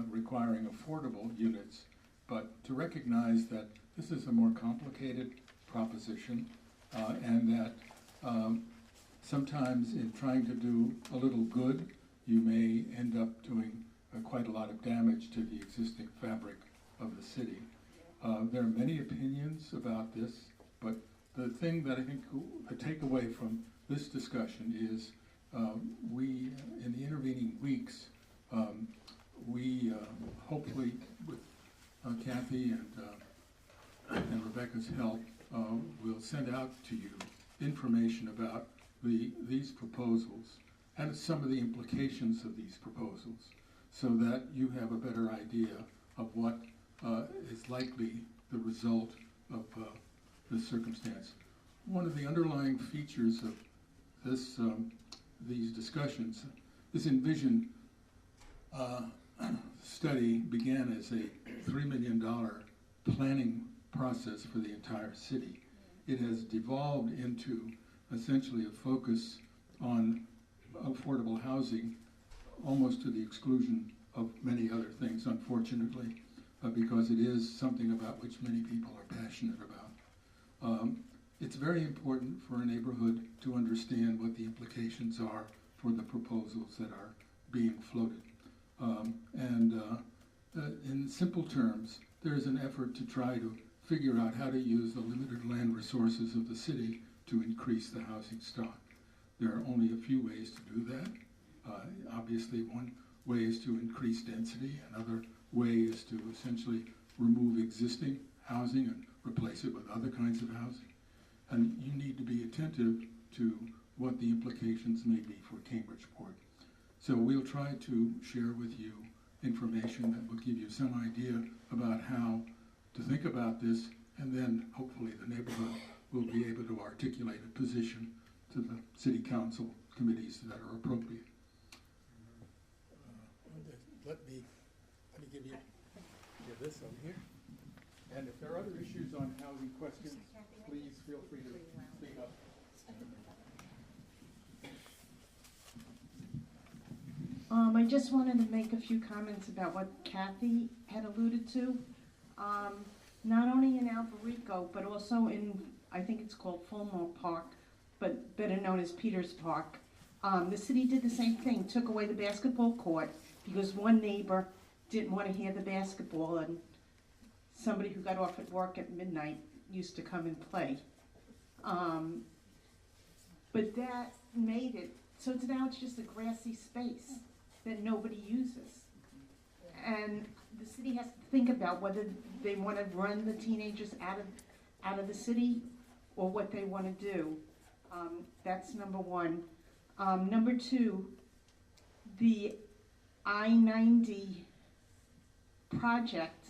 requiring affordable units, but to recognize that this is a more complicated proposition, and that sometimes in trying to do a little good, you may end up doing quite a lot of damage to the existing fabric of the city. There are many opinions about this, but the thing that I think the takeaway from this discussion is we, in the intervening weeks, we hopefully, with Kathy and Rebecca's help, will send out to you information about these proposals and some of the implications of these proposals, so that you have a better idea of what is likely the result of this circumstance. One of the underlying features of this, these discussions, this Envision study began as a $3 million planning process for the entire city. It has devolved into essentially a focus on affordable housing, almost to the exclusion of many other things, unfortunately, because it is something about which many people are passionate about. It's very important for a neighborhood to understand what the implications are for the proposals that are being floated. In simple terms, there is an effort to try to figure out how to use the limited land resources of the city to increase the housing stock. There are only a few ways to do that. Obviously, one way is to increase density. Another way is to essentially remove existing housing and replace it with other kinds of housing. And you need to be attentive to what the implications may be for Cambridgeport. So we'll try to share with you information that will give you some idea about how to think about this, and then hopefully the neighborhood will be able to articulate a position to the city council committees that are appropriate. Let me give this on here. And if there are other issues on housing questions, please feel free to speak up. I just wanted to make a few comments about what Kathy had alluded to. Not only in Alberico, but also in, I think it's called Fulmore Park, but better known as Peters Park. The city did the same thing, took away the basketball court because one neighbor didn't want to hear the basketball, and somebody who got off at work at midnight used to come and play. But that made it, so now it's just a grassy space that nobody uses. And the city has to think about whether they want to run the teenagers out of the city or what they want to do. That's number one. Number two, the I-90 project,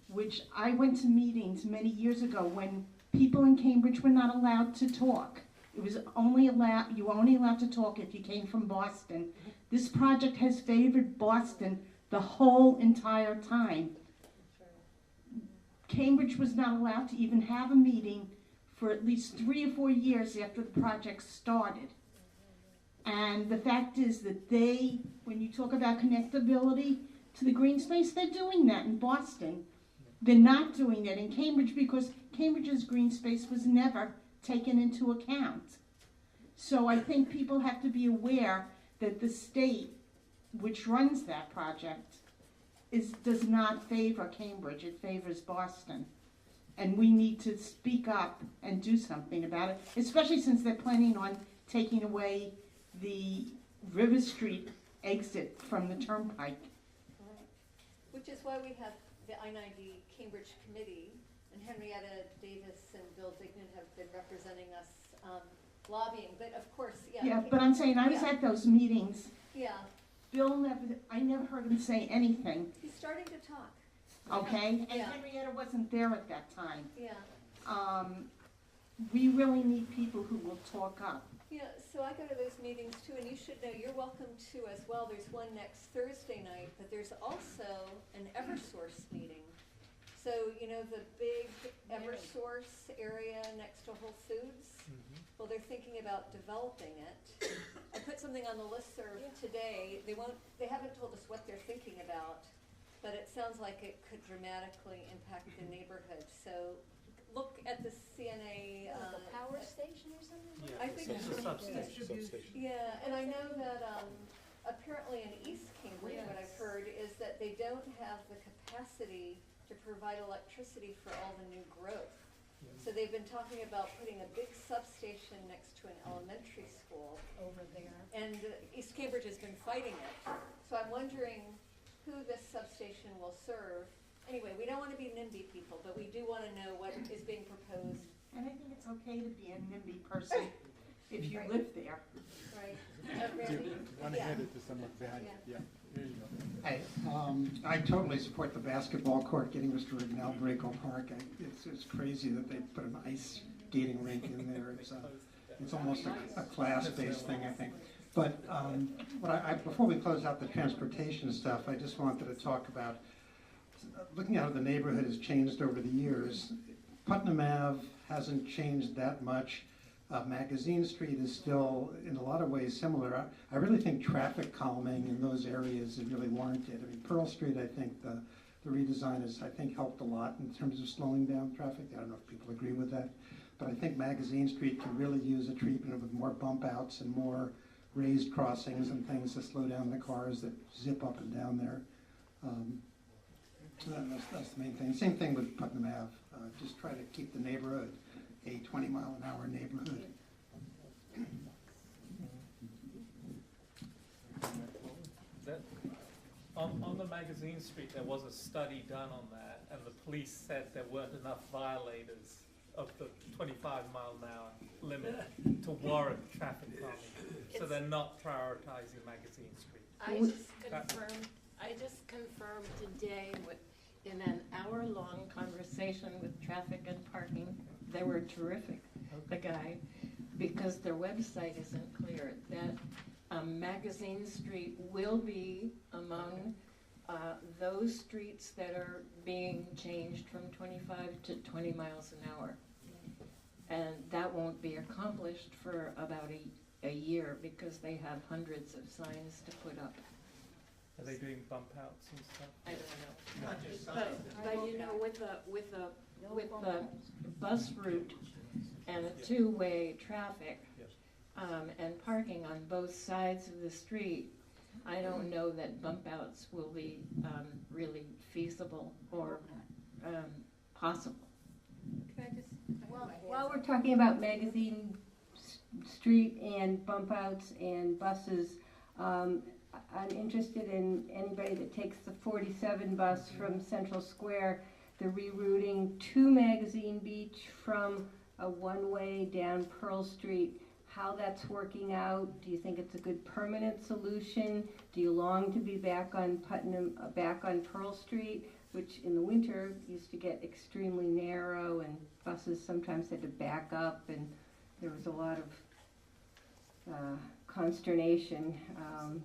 which I went to meetings many years ago when people in Cambridge were not allowed to talk. It was only allowed, you were only allowed to talk if you came from Boston. This project has favored Boston the whole entire time. Cambridge was not allowed to even have a meeting for at least 3 or 4 years after the project started. And the fact is that they, when you talk about connectability to the green space, they're doing that in Boston. They're not doing it in Cambridge because Cambridge's green space was never taken into account. So I think people have to be aware that the state, which runs that project, does not favor Cambridge, it favors Boston. And we need to speak up and do something about it, especially since they're planning on taking away the River Street exit from the turnpike. Right. Which is why we have the I-90 Cambridge Committee, and Henrietta Davis and Bill Dignan have been representing us lobbying, but of course, yeah. Yeah, but I'm saying I was at those meetings. Yeah. Bill I never heard him say anything. He's starting to talk. Okay, and Yeah. Henrietta wasn't there at that time. Yeah. We really need people who will talk up. Yeah, so I go to those meetings too, and you should know, you're welcome to as well. There's one next Thursday night, but there's also an Eversource meeting. So, you know, the big Eversource area next to Whole Foods? Well, they're thinking about developing it. I put something on the listserv today. They haven't told us what they're thinking about, but it sounds like it could dramatically impact the neighborhood. So look at the CNA. Like a power station or something? I think It's a substation. Yeah, and I know that apparently in East Cambridge, what I've heard is that they don't have the capacity to provide electricity for all the new growth. So they've been talking about putting a big substation next to an elementary school. Over there. And East Cambridge has been fighting it. So I'm wondering who this substation will serve. Anyway, we don't want to be NIMBY people, but we do want to know what is being proposed. And I think it's okay to be a NIMBY person if you live there. Right. Do you want to hand it to someone behind you? Yeah, there you go. Hey, I totally support the basketball court getting restored in Alberico Park. It's crazy that they put an ice skating rink in there. It's almost a class-based thing, I think. But before we close out the transportation stuff, I just wanted to talk about looking at how the neighborhood has changed over the years. Putnam Ave hasn't changed that much. Magazine Street is still, in a lot of ways, similar. I really think traffic calming in those areas is really warranted. I mean, Pearl Street, I think the redesign has, I think, helped a lot in terms of slowing down traffic. I don't know if people agree with that. But I think Magazine Street could really use a treatment with more bump outs and more raised crossings and things to slow down the cars that zip up and down there. That's the main thing. Same thing with Putnam Ave. Just try to keep the neighborhood a 20-mile-an-hour neighborhood. On the Magazine Street, there was a study done on that, and the police said there weren't enough violators of the 25-mile-an-hour limit to warrant traffic calming. So they're not prioritizing Magazine Street. I just confirmed today in an hour-long conversation with traffic and parking. They were terrific, the guy, because their website isn't clear, that Magazine Street will be among those streets that are being changed from 25 to 20 miles an hour. And that won't be accomplished for about a year because they have hundreds of signs to put up. Are they doing bump outs and stuff? I don't know. But you know, with the bus route and a two-way traffic and parking on both sides of the street, I don't know that bump outs will be really feasible or possible. Can I just, while we're talking about Magazine Street and bump outs and buses, I'm interested in anybody that takes the 47 bus from Central Square, the rerouting to Magazine Beach from a one-way down Pearl Street, how that's working out. Do you think it's a good permanent solution? Do you long to be back on Putnam, back on Pearl Street, which in the winter used to get extremely narrow and buses sometimes had to back up and there was a lot of consternation.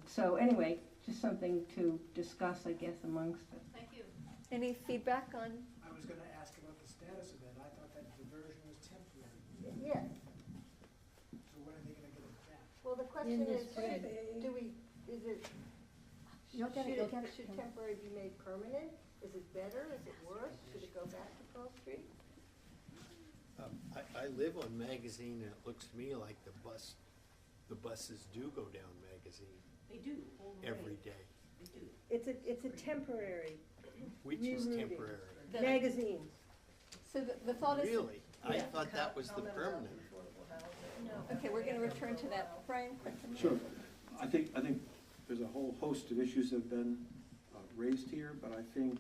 So anyway, just something to discuss, I guess, amongst us. Thank you. Any feedback on? I was going to ask about the status of that. I thought that diversion was temporary. Yeah. So when are they going to get it back? Well, the question is, should temporary be made permanent? Is it better? Is it worse? Should it go back to Pearl Street? I live on Magazine, and it looks to me like the buses do go down Magazine. They do. Every day. They do. It's a temporary. Which is rerouting. temporary? Magazines. So the thought is. Really? I thought that was the permanent. Okay, we're going to return to that. Brian, question? Sure. I think there's a whole host of issues that have been raised here, but I think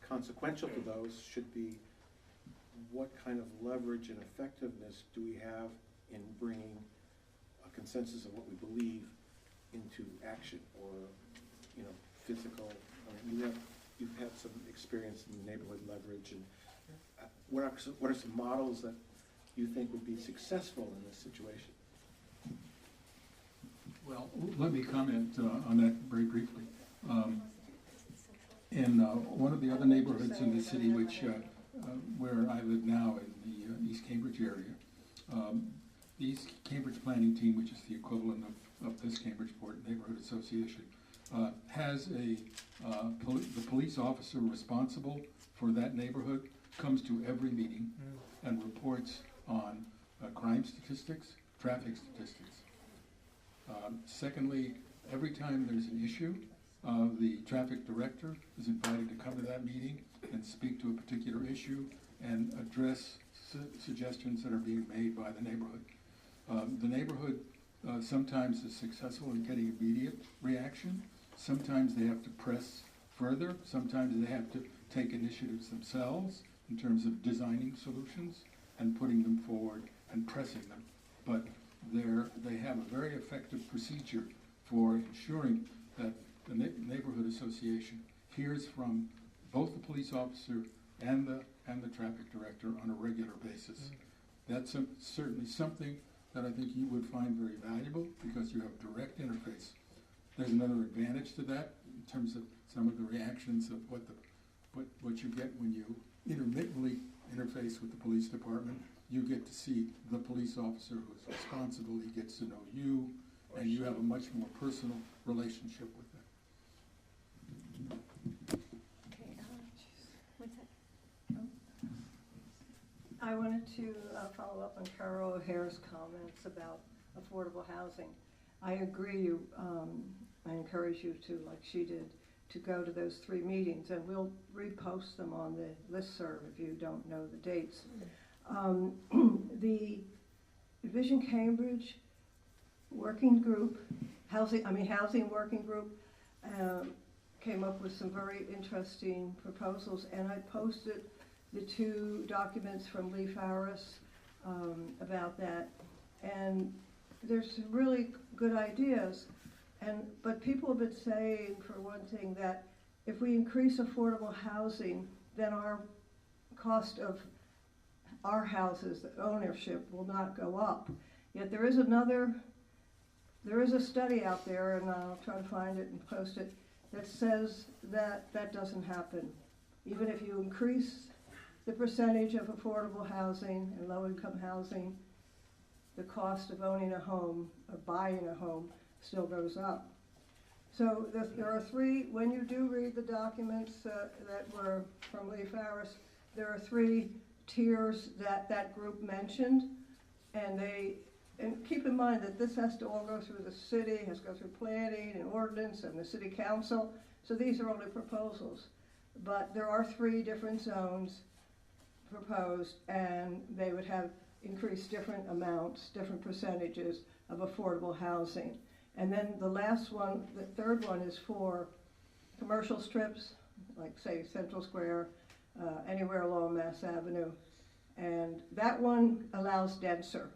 consequential to those should be what kind of leverage and effectiveness do we have in bringing a consensus of what we believe into action, or physical. I mean, you've had some experience in neighborhood leverage, and what are some models that you think would be successful in this situation? Well, let me comment on that very briefly. In one of the other neighborhoods in the city, which where I live now in the East Cambridge area, the East Cambridge Planning Team, which is the equivalent of this Cambridgeport Neighborhood Association, has the police officer responsible for that neighborhood comes to every meeting and reports on crime statistics, traffic statistics. Secondly, every time there's an issue, the traffic director is invited to come to that meeting and speak to a particular issue and address suggestions that are being made by the neighborhood. The neighborhood sometimes is successful in getting immediate reaction. Sometimes they have to press further. Sometimes they have to take initiatives themselves in terms of designing solutions and putting them forward and pressing them. But they have a very effective procedure for ensuring that the neighborhood association hears from both the police officer and the traffic director on a regular basis. That's certainly something that I think you would find very valuable because you have direct interface. There's another advantage to that in terms of some of the reactions of what you get when you intermittently interface with the police department. You get to see the police officer who's responsible. He gets to know you, and you have a much more personal relationship with them. Okay, what's that? I wanted to follow up on Carol O'Hare's comments about affordable housing. I agree. I encourage you to, like she did, to go to those 3 meetings, and we'll repost them on the listserv if you don't know the dates. The Vision Cambridge working group, housing working group, came up with some very interesting proposals, and I posted the 2 documents from Lee Farris about that. And there's some really good ideas, but people have been saying, for one thing, that if we increase affordable housing, then our cost of our houses, the ownership, will not go up. Yet there is a study out there, and I'll try to find it and post it, that says that that doesn't happen. Even if you increase the percentage of affordable housing and low-income housing, the cost of owning a home or buying a home still goes up. So there are three, when you do read the documents that were from Lee Farris, there are three tiers that that group mentioned, and keep in mind that this has to all go through the city, has to go through planning and ordinance and the city council, so these are only proposals. But there are three different zones proposed, and they would have increased different amounts, different percentages of affordable housing. And then the last one, the third one, is for commercial strips, like say Central Square, anywhere along Mass Avenue. And that one allows denser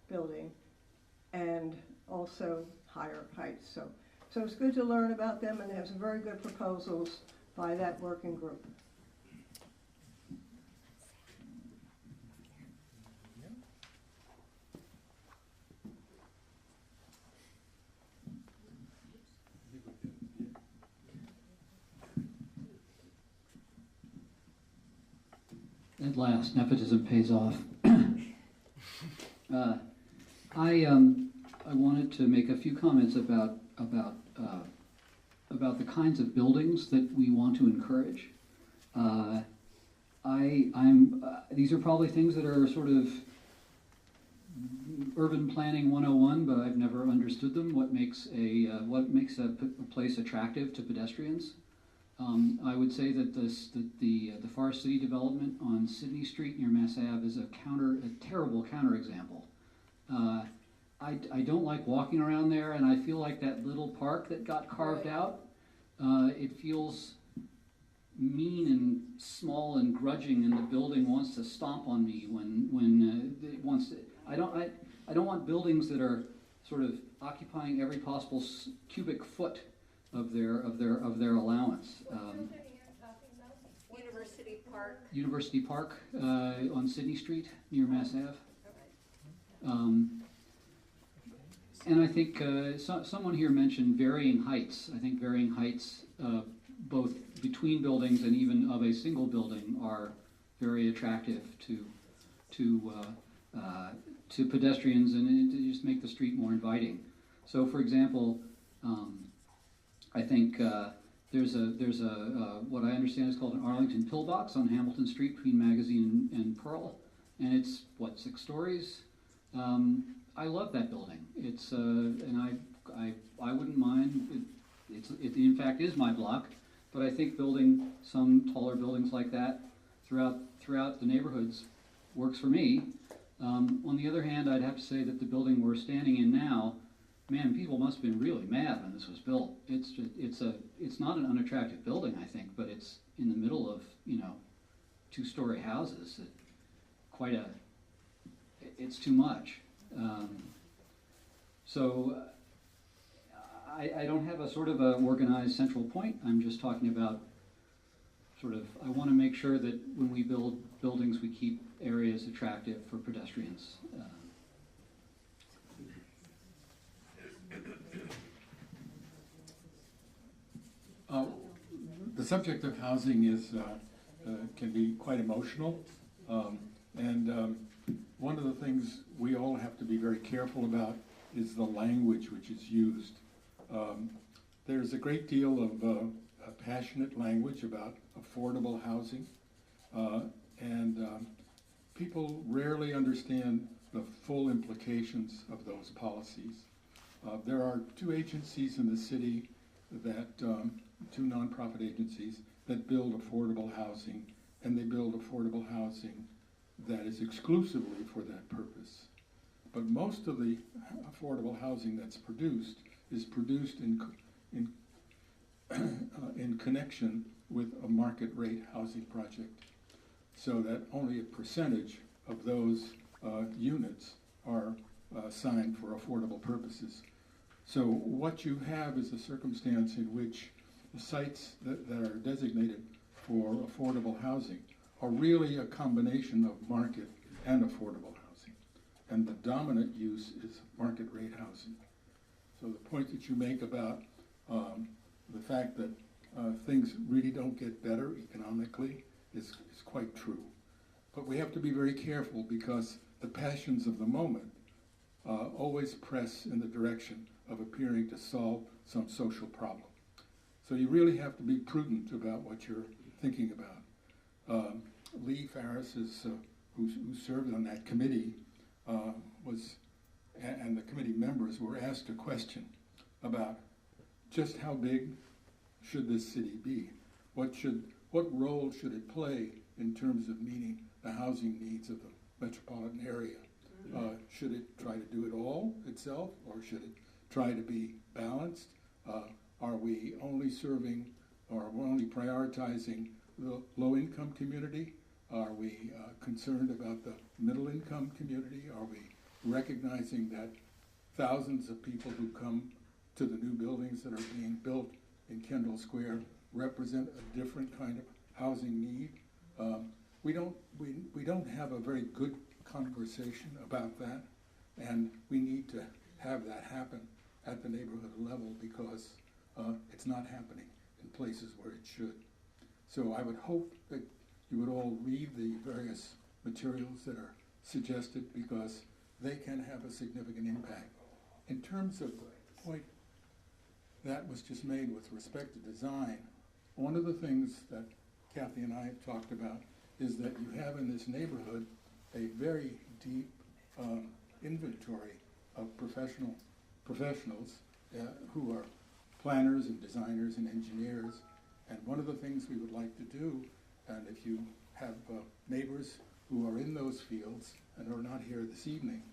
building and also higher heights. So it's good to learn about them, and they have some very good proposals by that working group. At last, nepotism pays off. I wanted to make a few comments about the kinds of buildings that we want to encourage. These are probably things that are sort of urban planning 101, but I've never understood them. What makes a place attractive to pedestrians? I would say that the Forest City development on Sydney Street near Mass Ave is a terrible counterexample. I don't like walking around there, and I feel like that little park that got carved out, it feels mean and small and grudging, and the building wants to stomp on me when it wants to. I don't want buildings that are sort of occupying every possible cubic foot of their allowance. University Park. University Park on Sydney Street near Mass Ave. And I think someone here mentioned varying heights. I think varying heights, both between buildings and even of a single building, are very attractive to pedestrians, and to just make the street more inviting. So, for example, I think there's a what I understand is called an Arlington pillbox on Hamilton Street between Magazine and Pearl, and it's 6 stories. I love that building. It's and I wouldn't mind. It in fact is my block, but I think building some taller buildings like that throughout the neighborhoods works for me. On the other hand, I'd have to say that the building we're standing in now, man, people must have been really mad when this was built. It's not an unattractive building, I think, but it's in the middle of 2-story houses. It's too much. So I don't have a sort of a organized central point. I'm just talking about I want to make sure that when we build buildings, we keep areas attractive for pedestrians. The subject of housing can be quite emotional, and one of the things we all have to be very careful about is the language which is used. There's a great deal of passionate language about affordable housing, and people rarely understand the full implications of those policies. There are 2 agencies in the city that, 2 nonprofit agencies that build affordable housing, and they build affordable housing that is exclusively for that purpose. But most of the affordable housing that's produced is produced in connection with a market rate housing project, so that only a percentage of those units are assigned for affordable purposes. So what you have is a circumstance in which the sites that are designated for affordable housing are really a combination of market and affordable housing. And the dominant use is market rate housing. So the point that you make about the fact that things really don't get better economically is quite true. But we have to be very careful because the passions of the moment always press in the direction of appearing to solve some social problem. So you really have to be prudent about what you're thinking about. Lee Farris, who served on that committee, and the committee members were asked a question about just how big should this city be? What role should it play in terms of meeting the housing needs of the metropolitan area? Should it try to do it all itself, or should it try to be balanced? Are we only serving, or are we only prioritizing the low-income community? Are we concerned about the middle-income community? Are we recognizing that thousands of people who come to the new buildings that are being built in Kendall Square represent a different kind of housing need? We don't have a very good conversation about that, and we need to have that happen at the neighborhood level because it's not happening in places where it should. So I would hope that you would all read the various materials that are suggested because they can have a significant impact. In terms of the point that was just made with respect to design, one of the things that Kathy and I have talked about is that you have in this neighborhood a very deep inventory of professionals who are planners and designers and engineers. And one of the things we would like to do, and if you have neighbors who are in those fields and are not here this evening,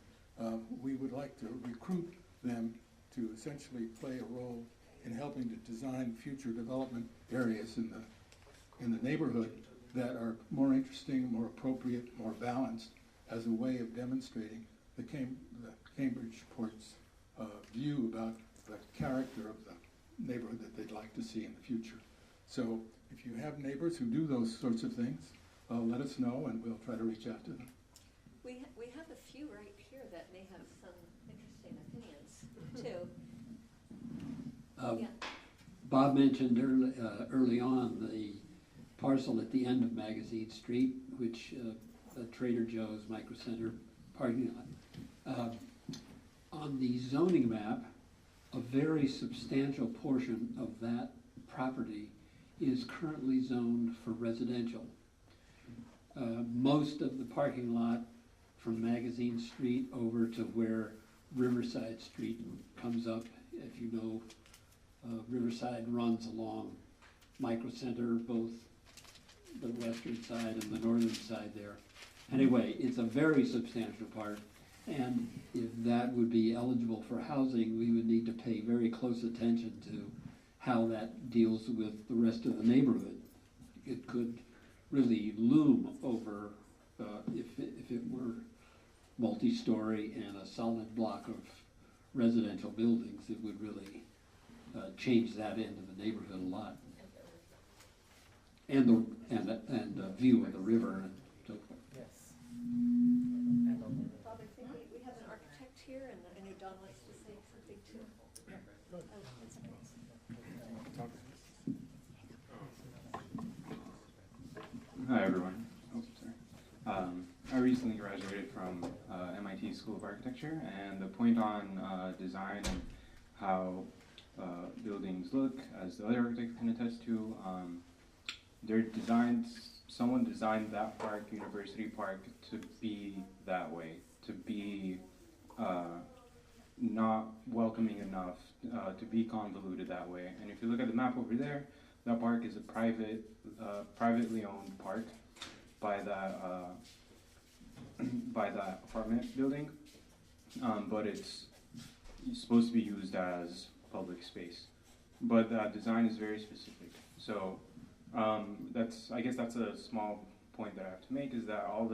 we would like to recruit them to essentially play a role in helping to design future development areas in the neighborhood that are more interesting, more appropriate, more balanced as a way of demonstrating the Cambridgeport's view about the character of the neighborhood that they'd like to see in the future. So if you have neighbors who do those sorts of things, let us know and we'll try to reach out to them. We have a few right here that may have some interesting opinions too. Yeah. Bob mentioned early on the parcel at the end of Magazine Street, which Trader Joe's Micro Center parking lot. On the zoning map, a very substantial portion of that property is currently zoned for residential. Most of the parking lot from Magazine Street over to where Riverside Street comes up, if you know, Riverside runs along Micro Center, both the western side and the northern side there. Anyway, it's a very substantial part, and if that would be eligible for housing, we would need to pay very close attention to how that deals with the rest of the neighborhood. It could really loom over, if it were multi-story and a solid block of residential buildings, it would really change that end of the neighborhood a lot. And the view of the river and so forth. Yes. Bob, I think we have an architect here, and I know Don wants to say something too. Oh, that's okay. Hi everyone. Oh, sorry. I recently graduated from MIT School of Architecture, and the point on design and how buildings look, as the other architects can attest to, they're designed, someone designed that park, University Park, to be that way, to be not welcoming enough, to be convoluted that way. And if you look at the map over there, that park is a privately owned park by that apartment building, but it's supposed to be used as public space. But that design is very specific. So I guess that's a small point that I have to make, is that all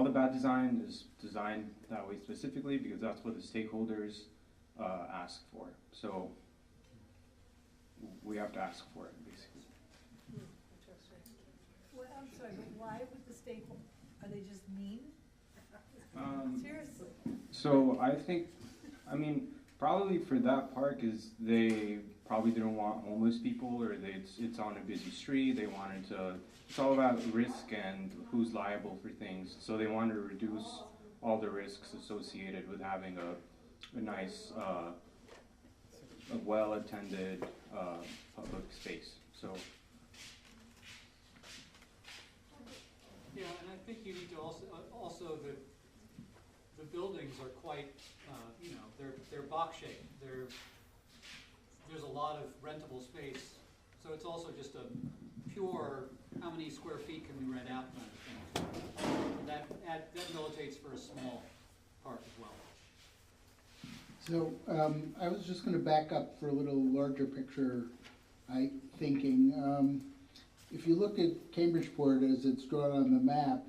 the bad design is designed that way specifically because that's what the stakeholders ask for. So we have to ask for it, basically. Well, I'm sorry, but why would the state, are they just mean? Seriously? So I think, probably for that park is probably didn't want homeless people, or it's on a busy street. They wanted to. It's all about risk and who's liable for things. So they wanted to reduce all the risks associated with having a nice, a well-attended public space. So. Yeah, and I think you need to also the buildings are quite, they're box shaped. There's a lot of rentable space, so it's also just a pure how many square feet can we rent out kind of thing. That militates for a small park as well. So I was just going to back up for a little larger picture thinking. If you look at Cambridgeport as it's drawn on the map,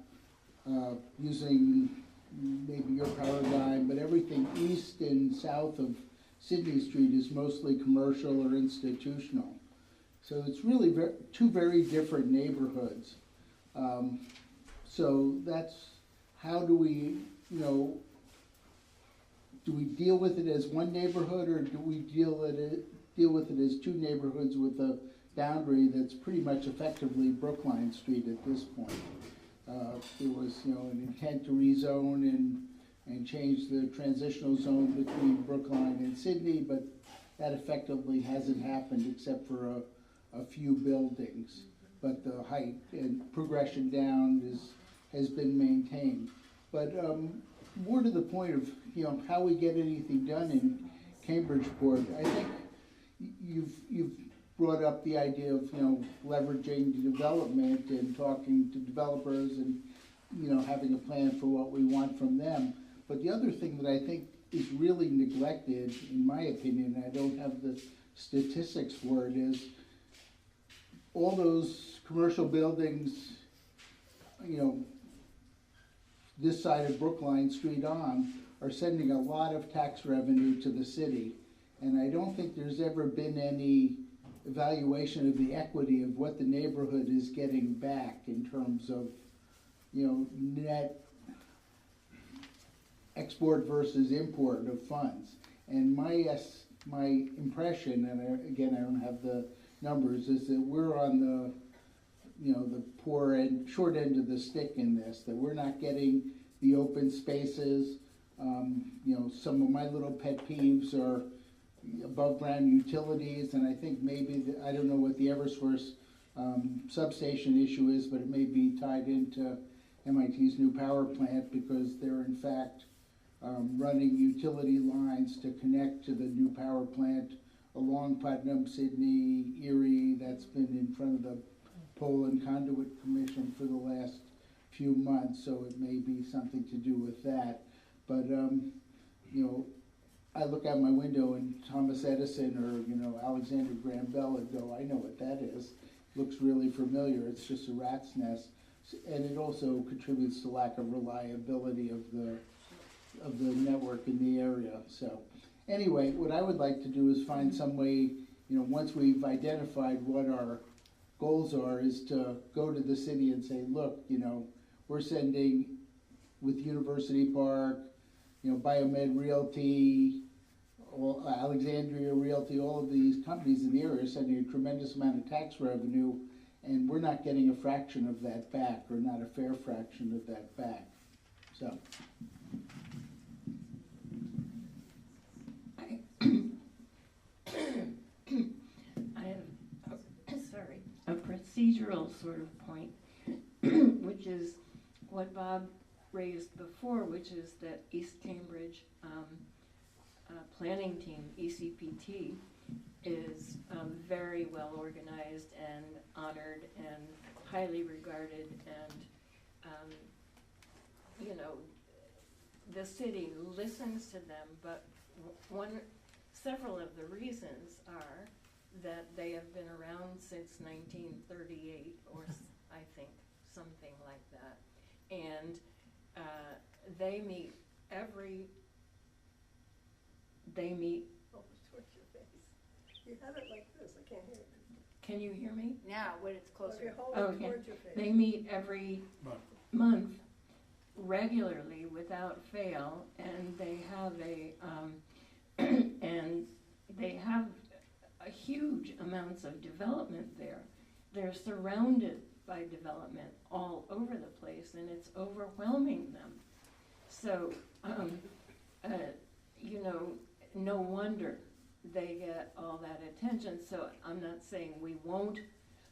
using maybe your power line, but everything east and south of Sydney Street is mostly commercial or institutional. So it's really two very different neighborhoods. So that's, how do we, do we deal with it as one neighborhood, or do we deal with it as two neighborhoods with a boundary that's pretty much effectively Brookline Street at this point? There was, an intent to rezone and change the transitional zone between Brookline and Sydney, but that effectively hasn't happened except for a few buildings. But the height and progression down has been maintained. But more to the point of how we get anything done in Cambridgeport, I think you've brought up the idea of leveraging the development and talking to developers and having a plan for what we want from them. But the other thing that I think is really neglected, in my opinion, I don't have the statistics for it, is all those commercial buildings, this side of Brookline Street on, are sending a lot of tax revenue to the city. And I don't think there's ever been any evaluation of the equity of what the neighborhood is getting back in terms of, net export versus import of funds. And my impression, and again, I don't have the numbers, is that we're on the, the poor end, short end of the stick in this, that we're not getting the open spaces. Some of my little pet peeves are above ground utilities, and I think maybe, I don't know what the Eversource substation issue is, but it may be tied into MIT's new power plant, because they're in fact running utility lines to connect to the new power plant along Putnam, Sydney, Erie. That's been in front of the Pole and Conduit Commission for the last few months, so it may be something to do with that. But I look out my window and Thomas Edison or Alexander Graham Bell and go, I know what that is. Looks really familiar. It's just a rat's nest, and it also contributes to lack of reliability of the network in the area. So anyway, what I would like to do is find some way, once we've identified what our goals are, is to go to the city and say, look, we're sending with University Park, Biomed Realty, Alexandria Realty, all of these companies in the area are sending a tremendous amount of tax revenue, and we're not getting a fraction of that back, or not a fair fraction of that back. So. I have a procedural sort of point, which is what Bob raised before, which is that East Cambridge planning team, ECPT, is very well organized and honored and highly regarded, and the city listens to them, but several of the reasons are that they have been around since 1938, or I think something like that, and they meet. Oh, towards your face. You have it like this. I can't hear it. Can you hear me? Now, when it's closer. Okay, hold it towards your face. They meet every month regularly without fail, and they have a huge amounts of development there. They're surrounded by development all over the place, and it's overwhelming them. So, you know, no wonder they get all that attention. So I'm not saying we won't,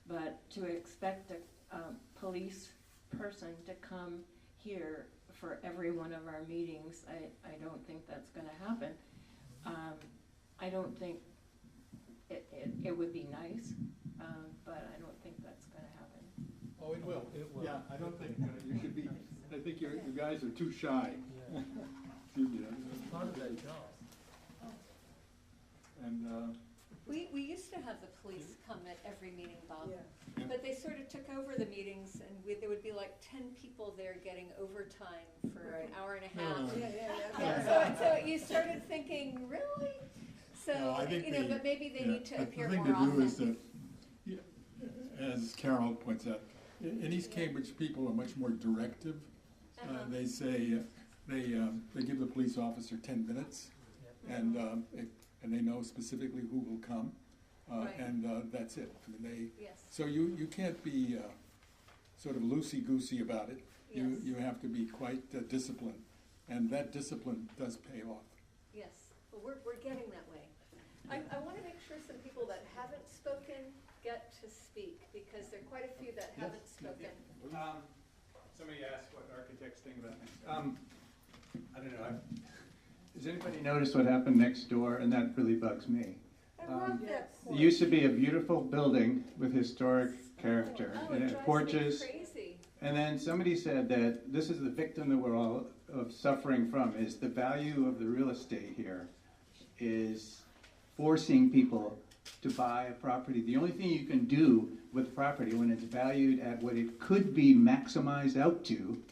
but to expect a police person to come here for every one of our meetings, I don't think that's going to happen. I don't think it would be nice, but I don't think that's going to happen. Oh, it will. Yeah, I don't think you should be, I think you guys are too shy. It's part of their job. And, We used to have the police come at every meeting, Bob, Yeah. but they sort of took over the meetings, and there would be like 10 people there getting overtime for an hour and a half. So you started thinking, really? So, No, I think but maybe they need to appear more The thing to do often. is that, as Carol points out, in East Cambridge, people are much more directive. They say, they give the police officer 10 minutes, and they know specifically who will come, and that's it. I mean, so you can't be sort of loosey-goosey about it. You have to be quite disciplined, and that discipline does pay off. Yes, well, we're getting that way. I want to make sure some people that haven't spoken get to speak, because there are quite a few that haven't spoken. Somebody asked what architects think about this. I don't know. Has anybody noticed what happened next door? And that really bugs me. I love that It porch. used to be a beautiful building with historic character, Oh, and it it drives porches. me crazy. And then somebody said that this is the victim that we're all suffering from, is the value of the real estate here is forcing people to buy a property. The only thing you can do with property when it's valued at what it could be maximized out to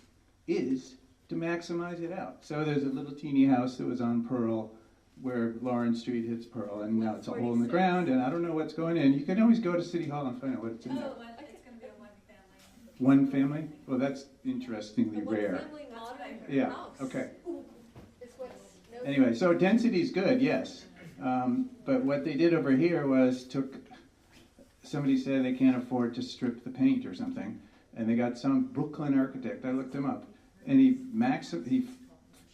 is to maximize it out. So there's a little teeny house that was on Pearl where Lawrence Street hits Pearl, and now it's a hole in the ground, and I don't know what's going in. You can always go to City Hall and find out what's in there. Oh, it's going to be a one-family. One family? Well, that's interestingly rare. One-family modern Yeah, house. okay. Is what's noted. Anyway, so density's good, yes. But what they did over here was somebody said they can't afford to strip the paint or something, and they got some Brooklyn architect, I looked him up, and he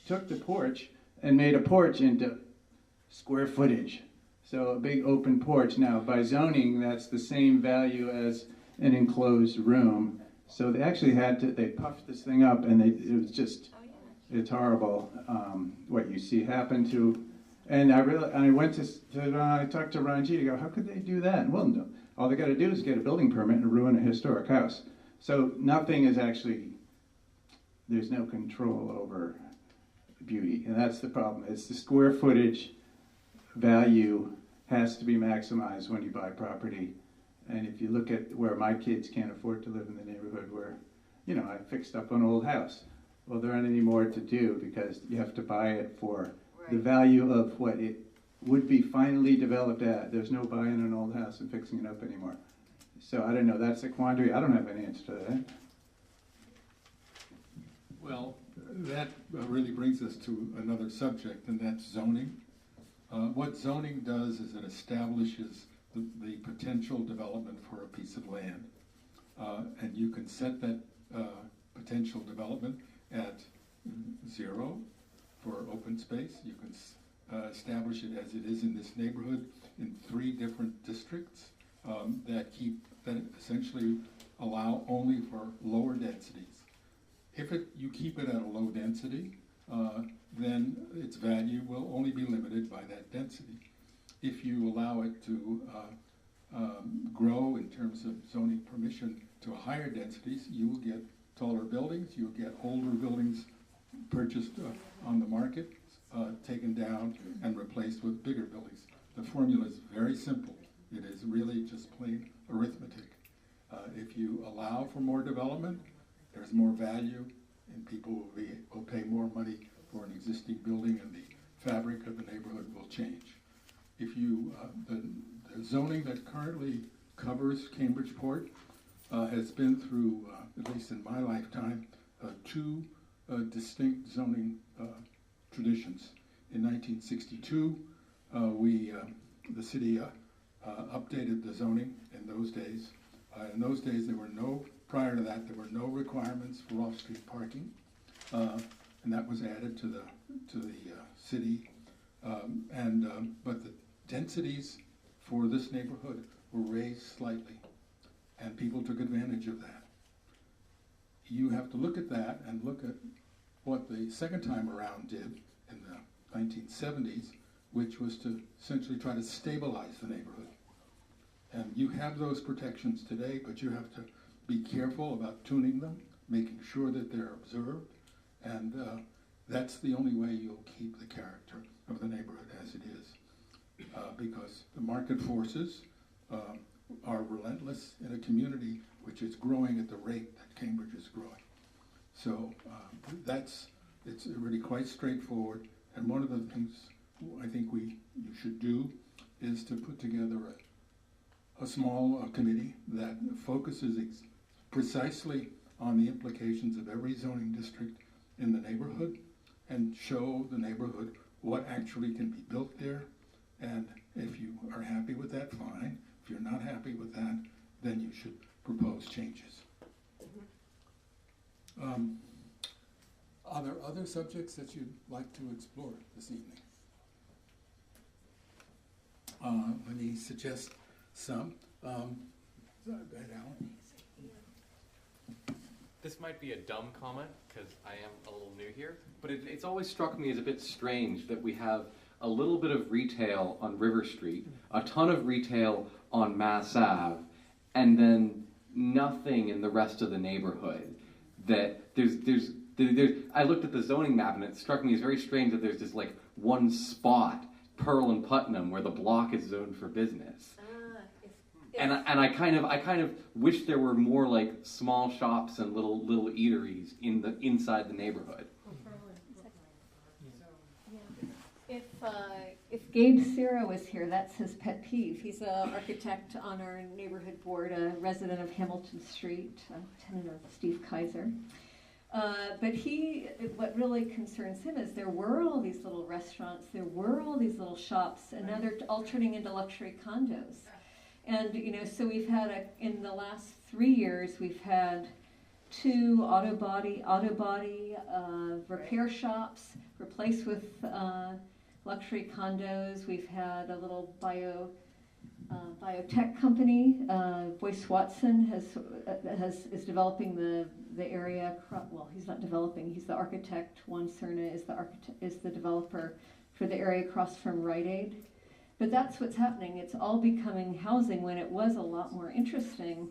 took the porch and made a porch into square footage. So a big open porch. Now, by zoning, that's the same value as an enclosed room. So they actually they puffed this thing up, and it was just, it's horrible what you see happen to. And I talked to Ron G to go, how could they do that? Well, no, all they got to do is get a building permit and ruin a historic house. So nothing is actually, there's no control over beauty, and that's the problem. It's the square footage value has to be maximized when you buy property. And if you look at where my kids can't afford to live in the neighborhood where, I fixed up an old house. Well, there aren't any more to do because you have to buy it for the value of what it would be finally developed at. There's no buying an old house and fixing it up anymore. So I don't know, that's a quandary. I don't have an answer to that. Well, that really brings us to another subject, and that's zoning. What zoning does is it establishes the potential development for a piece of land. And you can set that potential development at 0 for open space. You can establish it as it is in this neighborhood in 3 different districts that essentially allow only for lower densities. If you keep it at a low density, then its value will only be limited by that density. If you allow it to grow in terms of zoning permission to higher densities, you will get taller buildings, you'll get older buildings purchased on the market, taken down and replaced with bigger buildings. The formula is very simple. It is really just plain arithmetic. If you allow for more development, there's more value, and people will pay more money for an existing building, and the fabric of the neighborhood will change. If you, the zoning that currently covers Cambridgeport has been through, at least in my lifetime, 2 distinct zoning traditions. In 1962, the city updated the zoning in those days. In those days, prior to that, there were no requirements for off-street parking, and that was added to the city. But the densities for this neighborhood were raised slightly, and people took advantage of that. You have to look at that and look at what the second time around did in the 1970s, which was to essentially try to stabilize the neighborhood. And you have those protections today, but you have to be careful about tuning them, making sure that they're observed, and that's the only way you'll keep the character of the neighborhood as it is. Because the market forces are relentless in a community which is growing at the rate that Cambridge is growing. So it's really quite straightforward, and one of the things I think you should do is to put together a small committee that focuses precisely on the implications of every zoning district in the neighborhood and show the neighborhood what actually can be built there. And if you are happy with that, fine. If you're not happy with that, then you should propose changes. Are there other subjects that you'd like to explore this evening? Let me suggest some. Go ahead, Alan. This might be a dumb comment, because I am a little new here, but it's always struck me as a bit strange that we have a little bit of retail on River Street, a ton of retail on Mass Ave, and then nothing in the rest of the neighborhood. That I looked at the zoning map, and it struck me as very strange that there's just like one spot, Pearl and Putnam, where the block is zoned for business. And I kind of wish there were more like small shops and little eateries inside the neighborhood. If Gabe Cira was here, that's his pet peeve. He's an architect on our neighborhood board, a resident of Hamilton Street, a tenant of Steve Kaiser. But what really concerns him is there were all these little restaurants, there were all these little shops, and now they're all turning into luxury condos. And, so we've had, in the last 3 years, we've had 2 auto body repair shops replaced with luxury condos. We've had a little biotech company. Boyce Watson is developing the area. Well, he's not developing. He's the architect. Juan Cerna is the developer for the area across from Rite Aid. But that's what's happening. It's all becoming housing when it was a lot more interesting.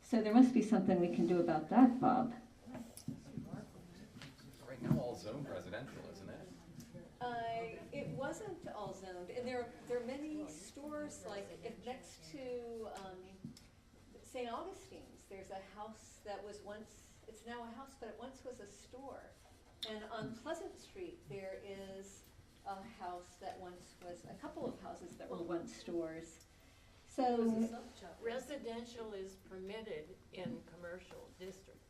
So there must be something we can do about that, Bob. Right now, all zoned residential, isn't it? It wasn't all zoned, and there are many stores like next to St. Augustine's. There's a house that was once, it's now a house, but it once was a store. And on Pleasant Street, there is a house that once was, a couple of houses that were once stores. So residential is permitted in commercial districts.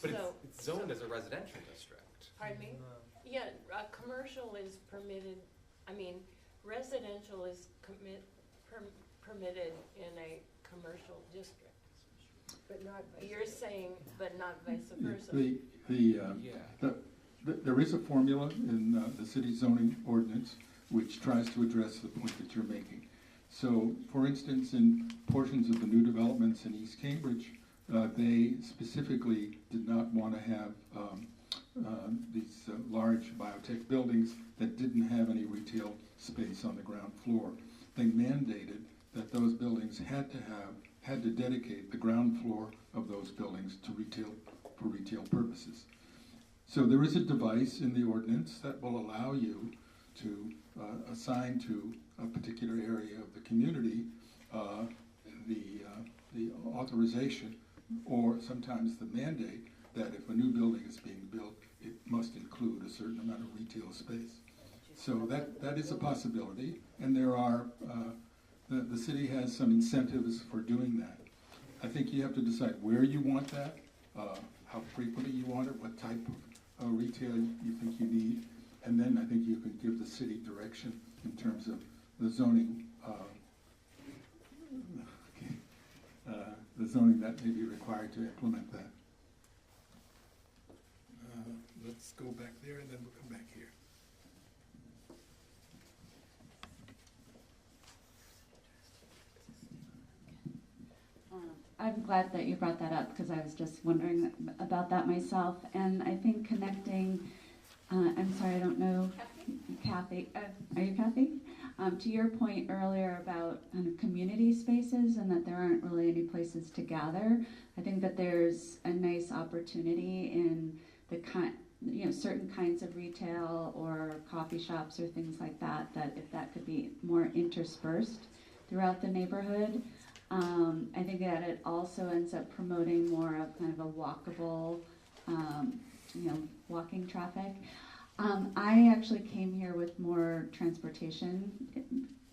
But it's zoned as a residential district. Pardon me? Yeah, commercial is permitted, residential is permitted in a commercial district. But not vice You're saying, but not vice versa. There is a formula in the city zoning ordinance which tries to address the point that you're making. So, for instance, in portions of the new developments in East Cambridge, they specifically did not want to have these large biotech buildings that didn't have any retail space on the ground floor. They mandated that those buildings had to dedicate the ground floor of those buildings to for retail purposes. So there is a device in the ordinance that will allow you to assign to a particular area of the community the authorization, or sometimes the mandate, that if a new building is being built, it must include a certain amount of retail space. So that is a possibility, and there are, the city has some incentives for doing that. I think you have to decide where you want that, how frequently you want it, what type of retail you think you need, and then I think you can give the city direction in terms of the zoning zoning that may be required to implement that. Let's go back there and then we'll come back here. I'm glad that you brought that up because I was just wondering about that myself. And I think connecting, I'm sorry, I don't know, Kathy, are you Kathy? To your point earlier about kind of community spaces and that there aren't really any places to gather, I think that there's a nice opportunity in the certain kinds of retail or coffee shops or things like that, that if that could be more interspersed throughout the neighborhood. I think that it also ends up promoting more of kind of a walkable, walking traffic. I actually came here with more transportation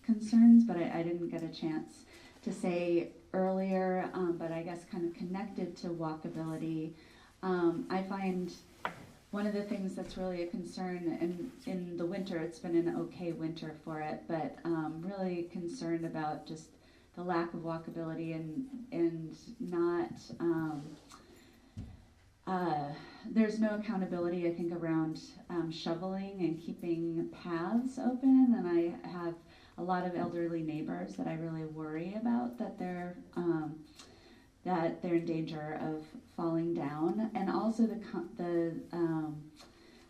concerns, but I didn't get a chance to say earlier, but I guess kind of connected to walkability. I find one of the things that's really a concern, and in the winter, it's been an okay winter for it, but really concerned about just the lack of walkability and not, there's no accountability, I think, around shoveling and keeping paths open, and I have a lot of elderly neighbors that I really worry about that they're in danger of falling down, and also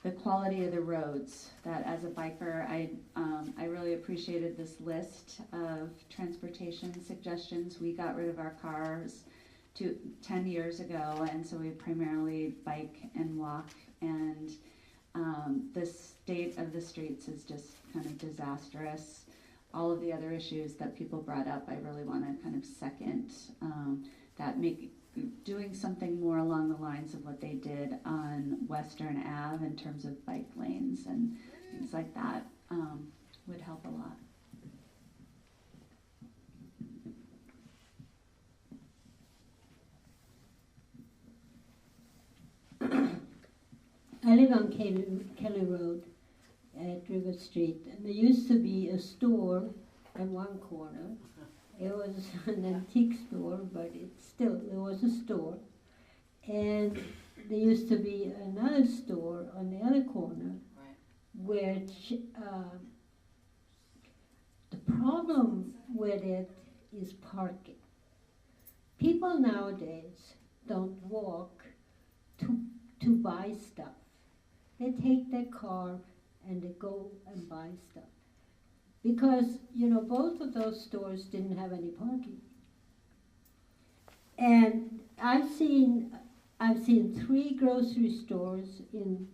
the quality of the roads. That as a biker, I really appreciated this list of transportation suggestions. We got rid of our cars 10 years ago, and so we primarily bike and walk, and the state of the streets is just kind of disastrous. All of the other issues that people brought up, I really want to kind of second that, doing something more along the lines of what they did on Western Ave in terms of bike lanes and things like that would help a lot. I live on Kelly Road at River Street, and there used to be a store in one corner. It was an antique store, but there was a store. And there used to be another store on the other corner, which the problem with it is parking. People nowadays don't walk to buy stuff. They take their car and they go and buy stuff. Because, both of those stores didn't have any parking. And I've seen 3 grocery stores in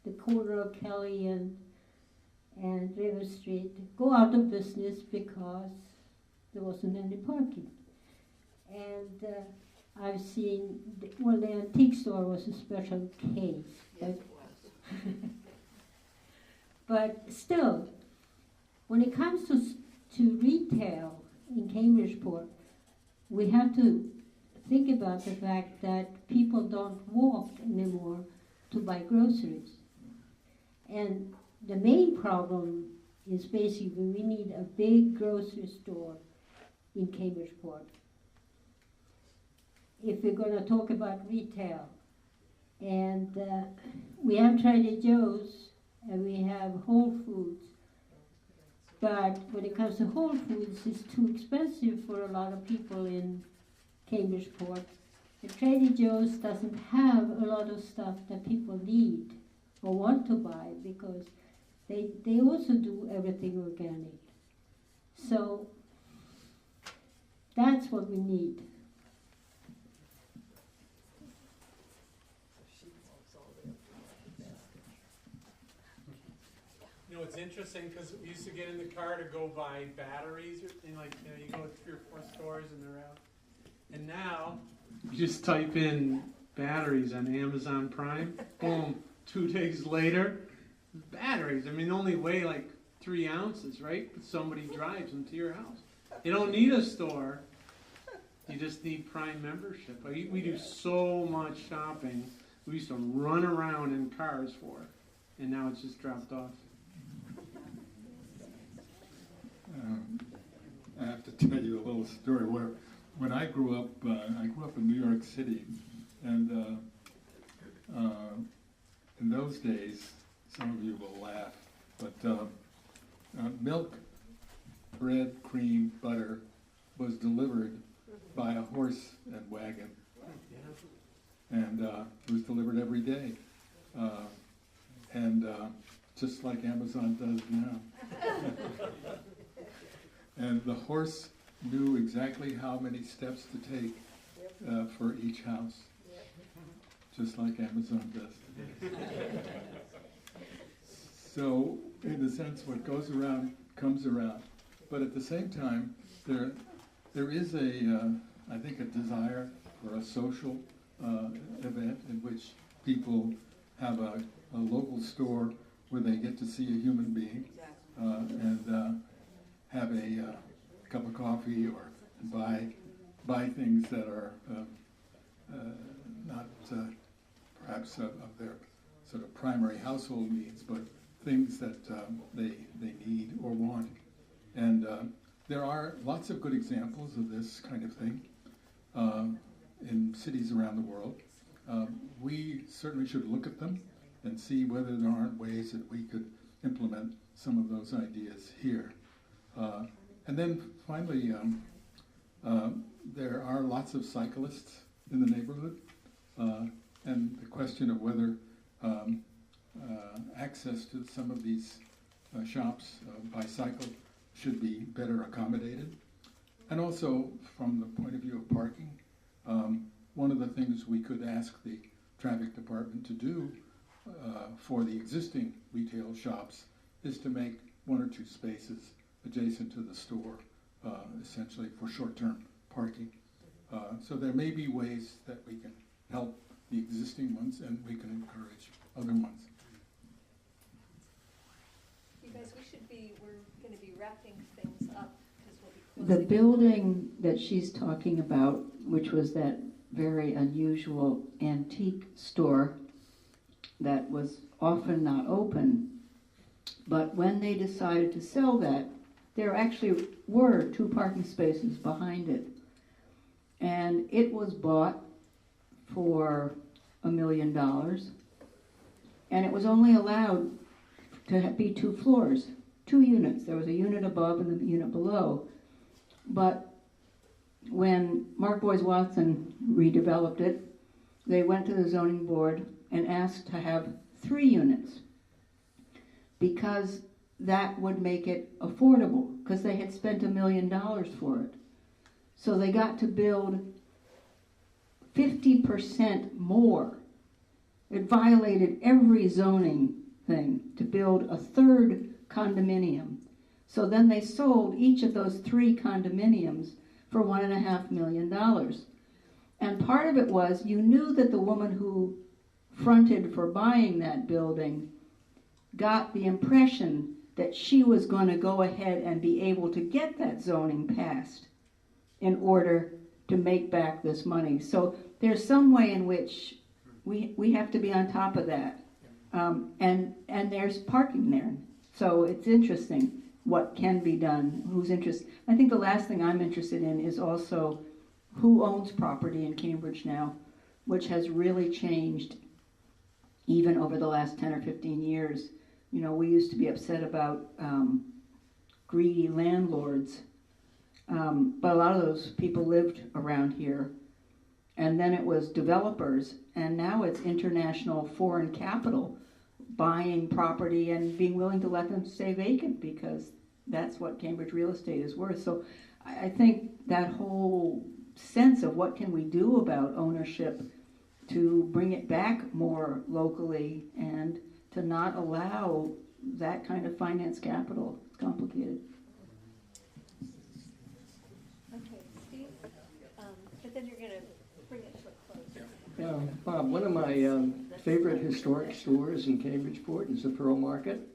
the corner of Kelly and River Street go out of business because there wasn't any parking. And I've seen, the antique store was a special case. Yes, it was. But still, when it comes to retail in Cambridgeport, we have to think about the fact that people don't walk anymore to buy groceries. And the main problem is basically we need a big grocery store in Cambridgeport. If we're going to talk about retail. And we have Trader Joe's and we have Whole Foods. But when it comes to Whole Foods, it's too expensive for a lot of people in Cambridgeport. And Trader Joe's doesn't have a lot of stuff that people need or want to buy because they also do everything organic. So that's what we need. It's interesting because we used to get in the car to go buy batteries, and you go to 3 or 4 stores and they're out. And now you just type in batteries on Amazon Prime, boom, 2 days later, batteries. I mean, only weigh like 3 ounces, right? But somebody drives them to your house. You don't need a store. You just need Prime membership. We do so much shopping. We used to run around in cars for, and now it's just dropped off. I have to tell you a little story where when I grew up in New York City, and in those days, some of you will laugh, but milk, bread, cream, butter was delivered by a horse and wagon. And it was delivered every day. Just like Amazon does now. And the horse knew exactly how many steps to take for each house. Just like Amazon does. So, in a sense, what goes around comes around. But at the same time, there is I think, a desire for a social event in which people have a local store where they get to see a human being and have a cup of coffee or buy things that are not perhaps of their sort of primary household needs, but things that they need or want. And there are lots of good examples of this kind of thing in cities around the world. We certainly should look at them and see whether there aren't ways that we could implement some of those ideas here. And then finally, there are lots of cyclists in the neighborhood, and the question of whether access to some of these shops by cycle should be better accommodated. And also, from the point of view of parking, one of the things we could ask the traffic department to do for the existing retail shops is to make 1 or 2 spaces adjacent to the store, essentially for short-term parking. So there may be ways that we can help the existing ones, and we can encourage other ones. You guys, we're going to be wrapping things up because we'll be The closing. building that she's talking about, which was that very unusual antique store that was often not open, but when they decided to sell that, there actually were 2 parking spaces behind it. And it was bought for $1 million, and it was only allowed to be 2 floors, 2 units. There was a unit above and a unit below. But when Mark Boyce Watson redeveloped it, they went to the zoning board and asked to have 3 units because that would make it affordable, because they had spent $1 million for it. So they got to build 50% more. It violated every zoning thing to build a 3rd condominium. So then they sold each of those 3 condominiums for $1.5 million. And part of it was, you knew that the woman who fronted for buying that building got the impression that she was going to go ahead and be able to get that zoning passed in order to make back this money. So there's some way in which we have to be on top of that. And there's parking there. So it's interesting what can be done, who's interested. I think the last thing I'm interested in is also who owns property in Cambridge now, which has really changed even over the last 10 or 15 years. You know, we used to be upset about greedy landlords, but a lot of those people lived around here. And then it was developers, and now it's international foreign capital buying property and being willing to let them stay vacant because that's what Cambridge real estate is worth. So I think that whole sense of what can we do about ownership to bring it back more locally and to not allow that kind of finance capital. It's complicated. Okay, Steve, but then you're going to bring it to a close. Yeah, Bob, one of my favorite historic stores in Cambridgeport is the Pearl Market.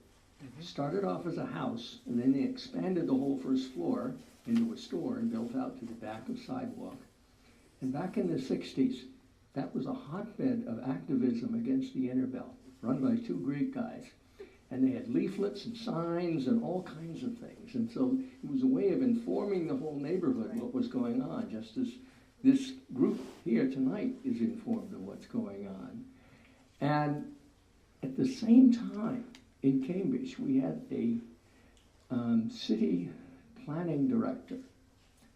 Started off as a house, and then they expanded the whole first floor into a store and built out to the back of sidewalk. And back in the 60s, that was a hotbed of activism against the Interbelt, run by 2 Greek guys. And they had leaflets and signs and all kinds of things. And so it was a way of informing the whole neighborhood what was going on, just as this group here tonight is informed of what's going on. And at the same time, in Cambridge, we had a city planning director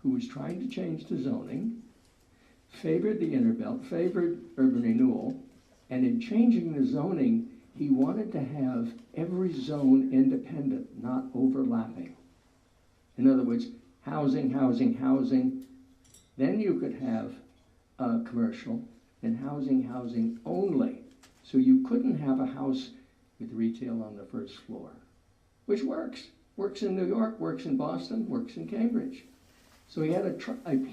who was trying to change the zoning, favored the inner belt, favored urban renewal, and in changing the zoning, he wanted to have every zone independent, not overlapping. In other words, housing, housing, housing. Then you could have commercial, and housing, housing only. So you couldn't have a house with retail on the first floor, which works. Works in New York, works in Boston, works in Cambridge. So he had a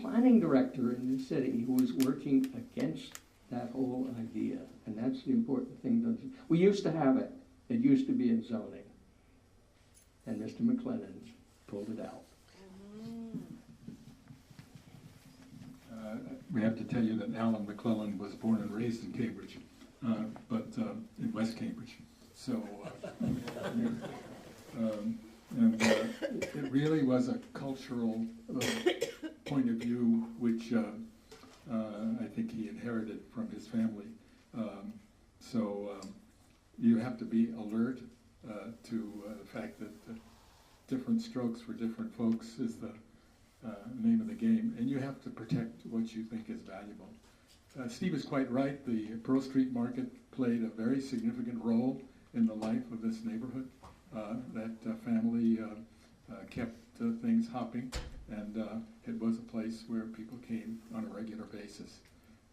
planning director in the city who was working against that whole idea. And that's the important thing. We used to have it. It used to be in zoning. And Mr. McLennan pulled it out. We have to tell you that Alan McClellan was born and raised in Cambridge, but in West Cambridge. So, it really was a cultural point of view, which I think he inherited from his family. You have to be alert to the fact that different strokes for different folks is the name of the game, and you have to protect what you think is valuable. Steve is quite right. The Pearl Street Market played a very significant role in the life of this neighborhood. That family kept things hopping, and it was a place where people came on a regular basis.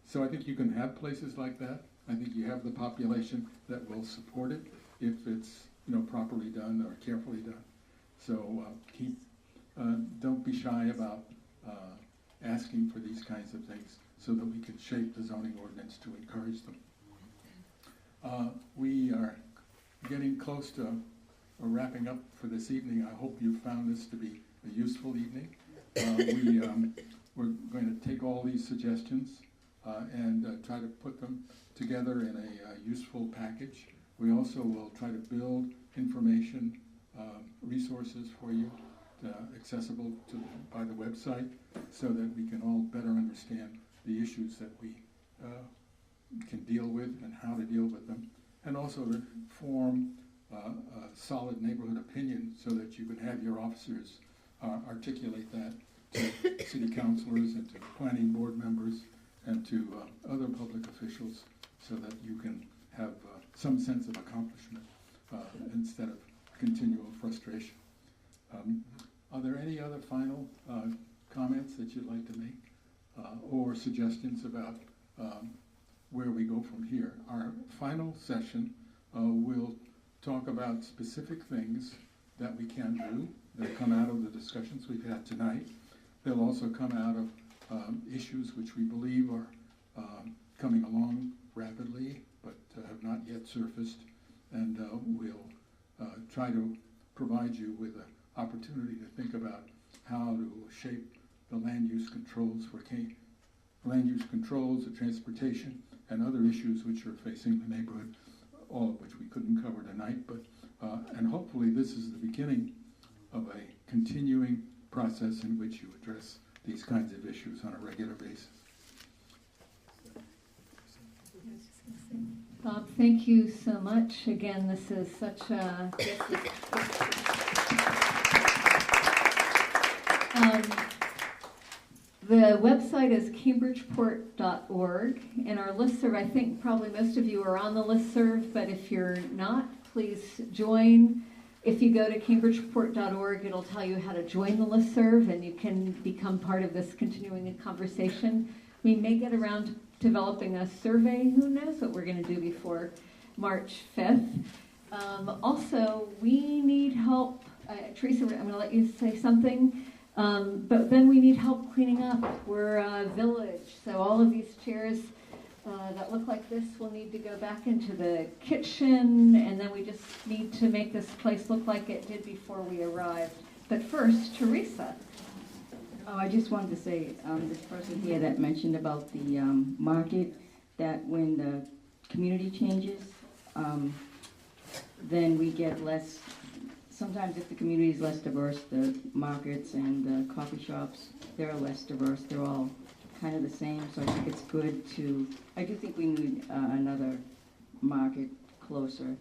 So I think you can have places like that. I think you have the population that will support it if it's properly done or carefully done. So don't be shy about asking for these kinds of things so that we can shape the zoning ordinance to encourage them. We are getting close to wrapping up for this evening. I hope you found this to be a useful evening. We're going to take all these suggestions and try to put them together in a useful package. We also will try to build information resources for you accessible by the website so that we can all better understand the issues that we can deal with and how to deal with them, and also to form a solid neighborhood opinion so that you can have your officers articulate that to city councilors and to planning board members and to other public officials so that you can have some sense of accomplishment instead of continual frustration. Are there any other final comments that you'd like to make or suggestions about where we go from here? Our final session will talk about specific things that we can do that come out of the discussions we've had tonight. They'll also come out of issues which we believe are coming along rapidly but have not yet surfaced, and we'll try to provide you with an opportunity to think about how to shape the land use controls for land use controls, the transportation, and other issues which are facing the neighborhood, all of which we couldn't cover tonight. But and hopefully this is the beginning of a continuing process in which you address these kinds of issues on a regular basis. Bob, thank you so much. Again, this is such a... The website is Cambridgeport.org, and our listserv, I think probably most of you are on the listserv, but if you're not, please join. If you go to Cambridgeport.org, it'll tell you how to join the listserv, and you can become part of this continuing conversation. We may get around to developing a survey, who knows what we're going to do before March 5th. Also, we need help. Teresa, I'm going to let you say something. But then we need help cleaning up. We're a village, so all of these chairs that look like this will need to go back into the kitchen, and then we just need to make this place look like it did before we arrived. But first, Teresa. Oh, I just wanted to say, this person here that mentioned about the market, that when the community changes, then we get less, sometimes if the community is less diverse, the markets and the coffee shops, they're less diverse. They're all kind of the same, so I think it's good to, I do think we need another market closer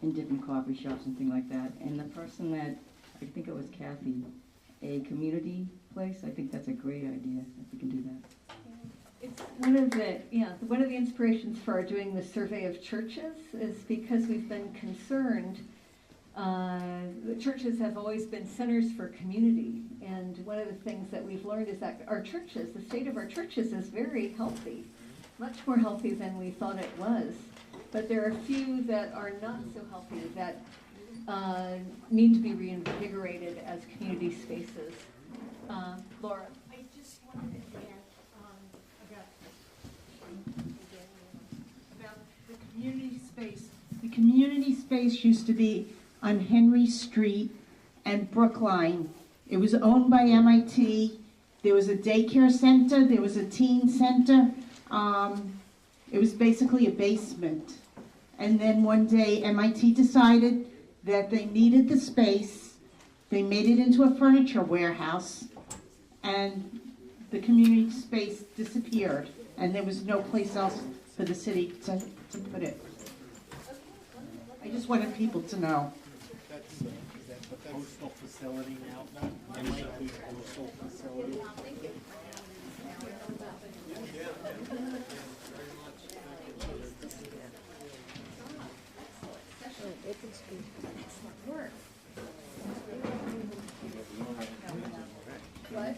in different coffee shops and things like that. And the person that, I think it was Kathy, a community place, I think that's a great idea if we can do that. It's one of the inspirations for doing the survey of churches is because we've been concerned. The churches have always been centers for community, and one of the things that we've learned is that our churches, the state of our churches, is very healthy, much more healthy than we thought it was. But there are a few that are not so healthy that need to be reinvigorated as community spaces. Laura. I just wanted to add about the community space. The community space used to be on Henry Street and Brookline. It was owned by MIT. There was a daycare center. There was a teen center. It was basically a basement. And then one day MIT decided that they needed the space. They made it into a furniture warehouse, and the community space disappeared, and there was no place else for the city to put it. I just wanted people to know. Is that the postal facility now? MIT postal facility? Excellent work. What?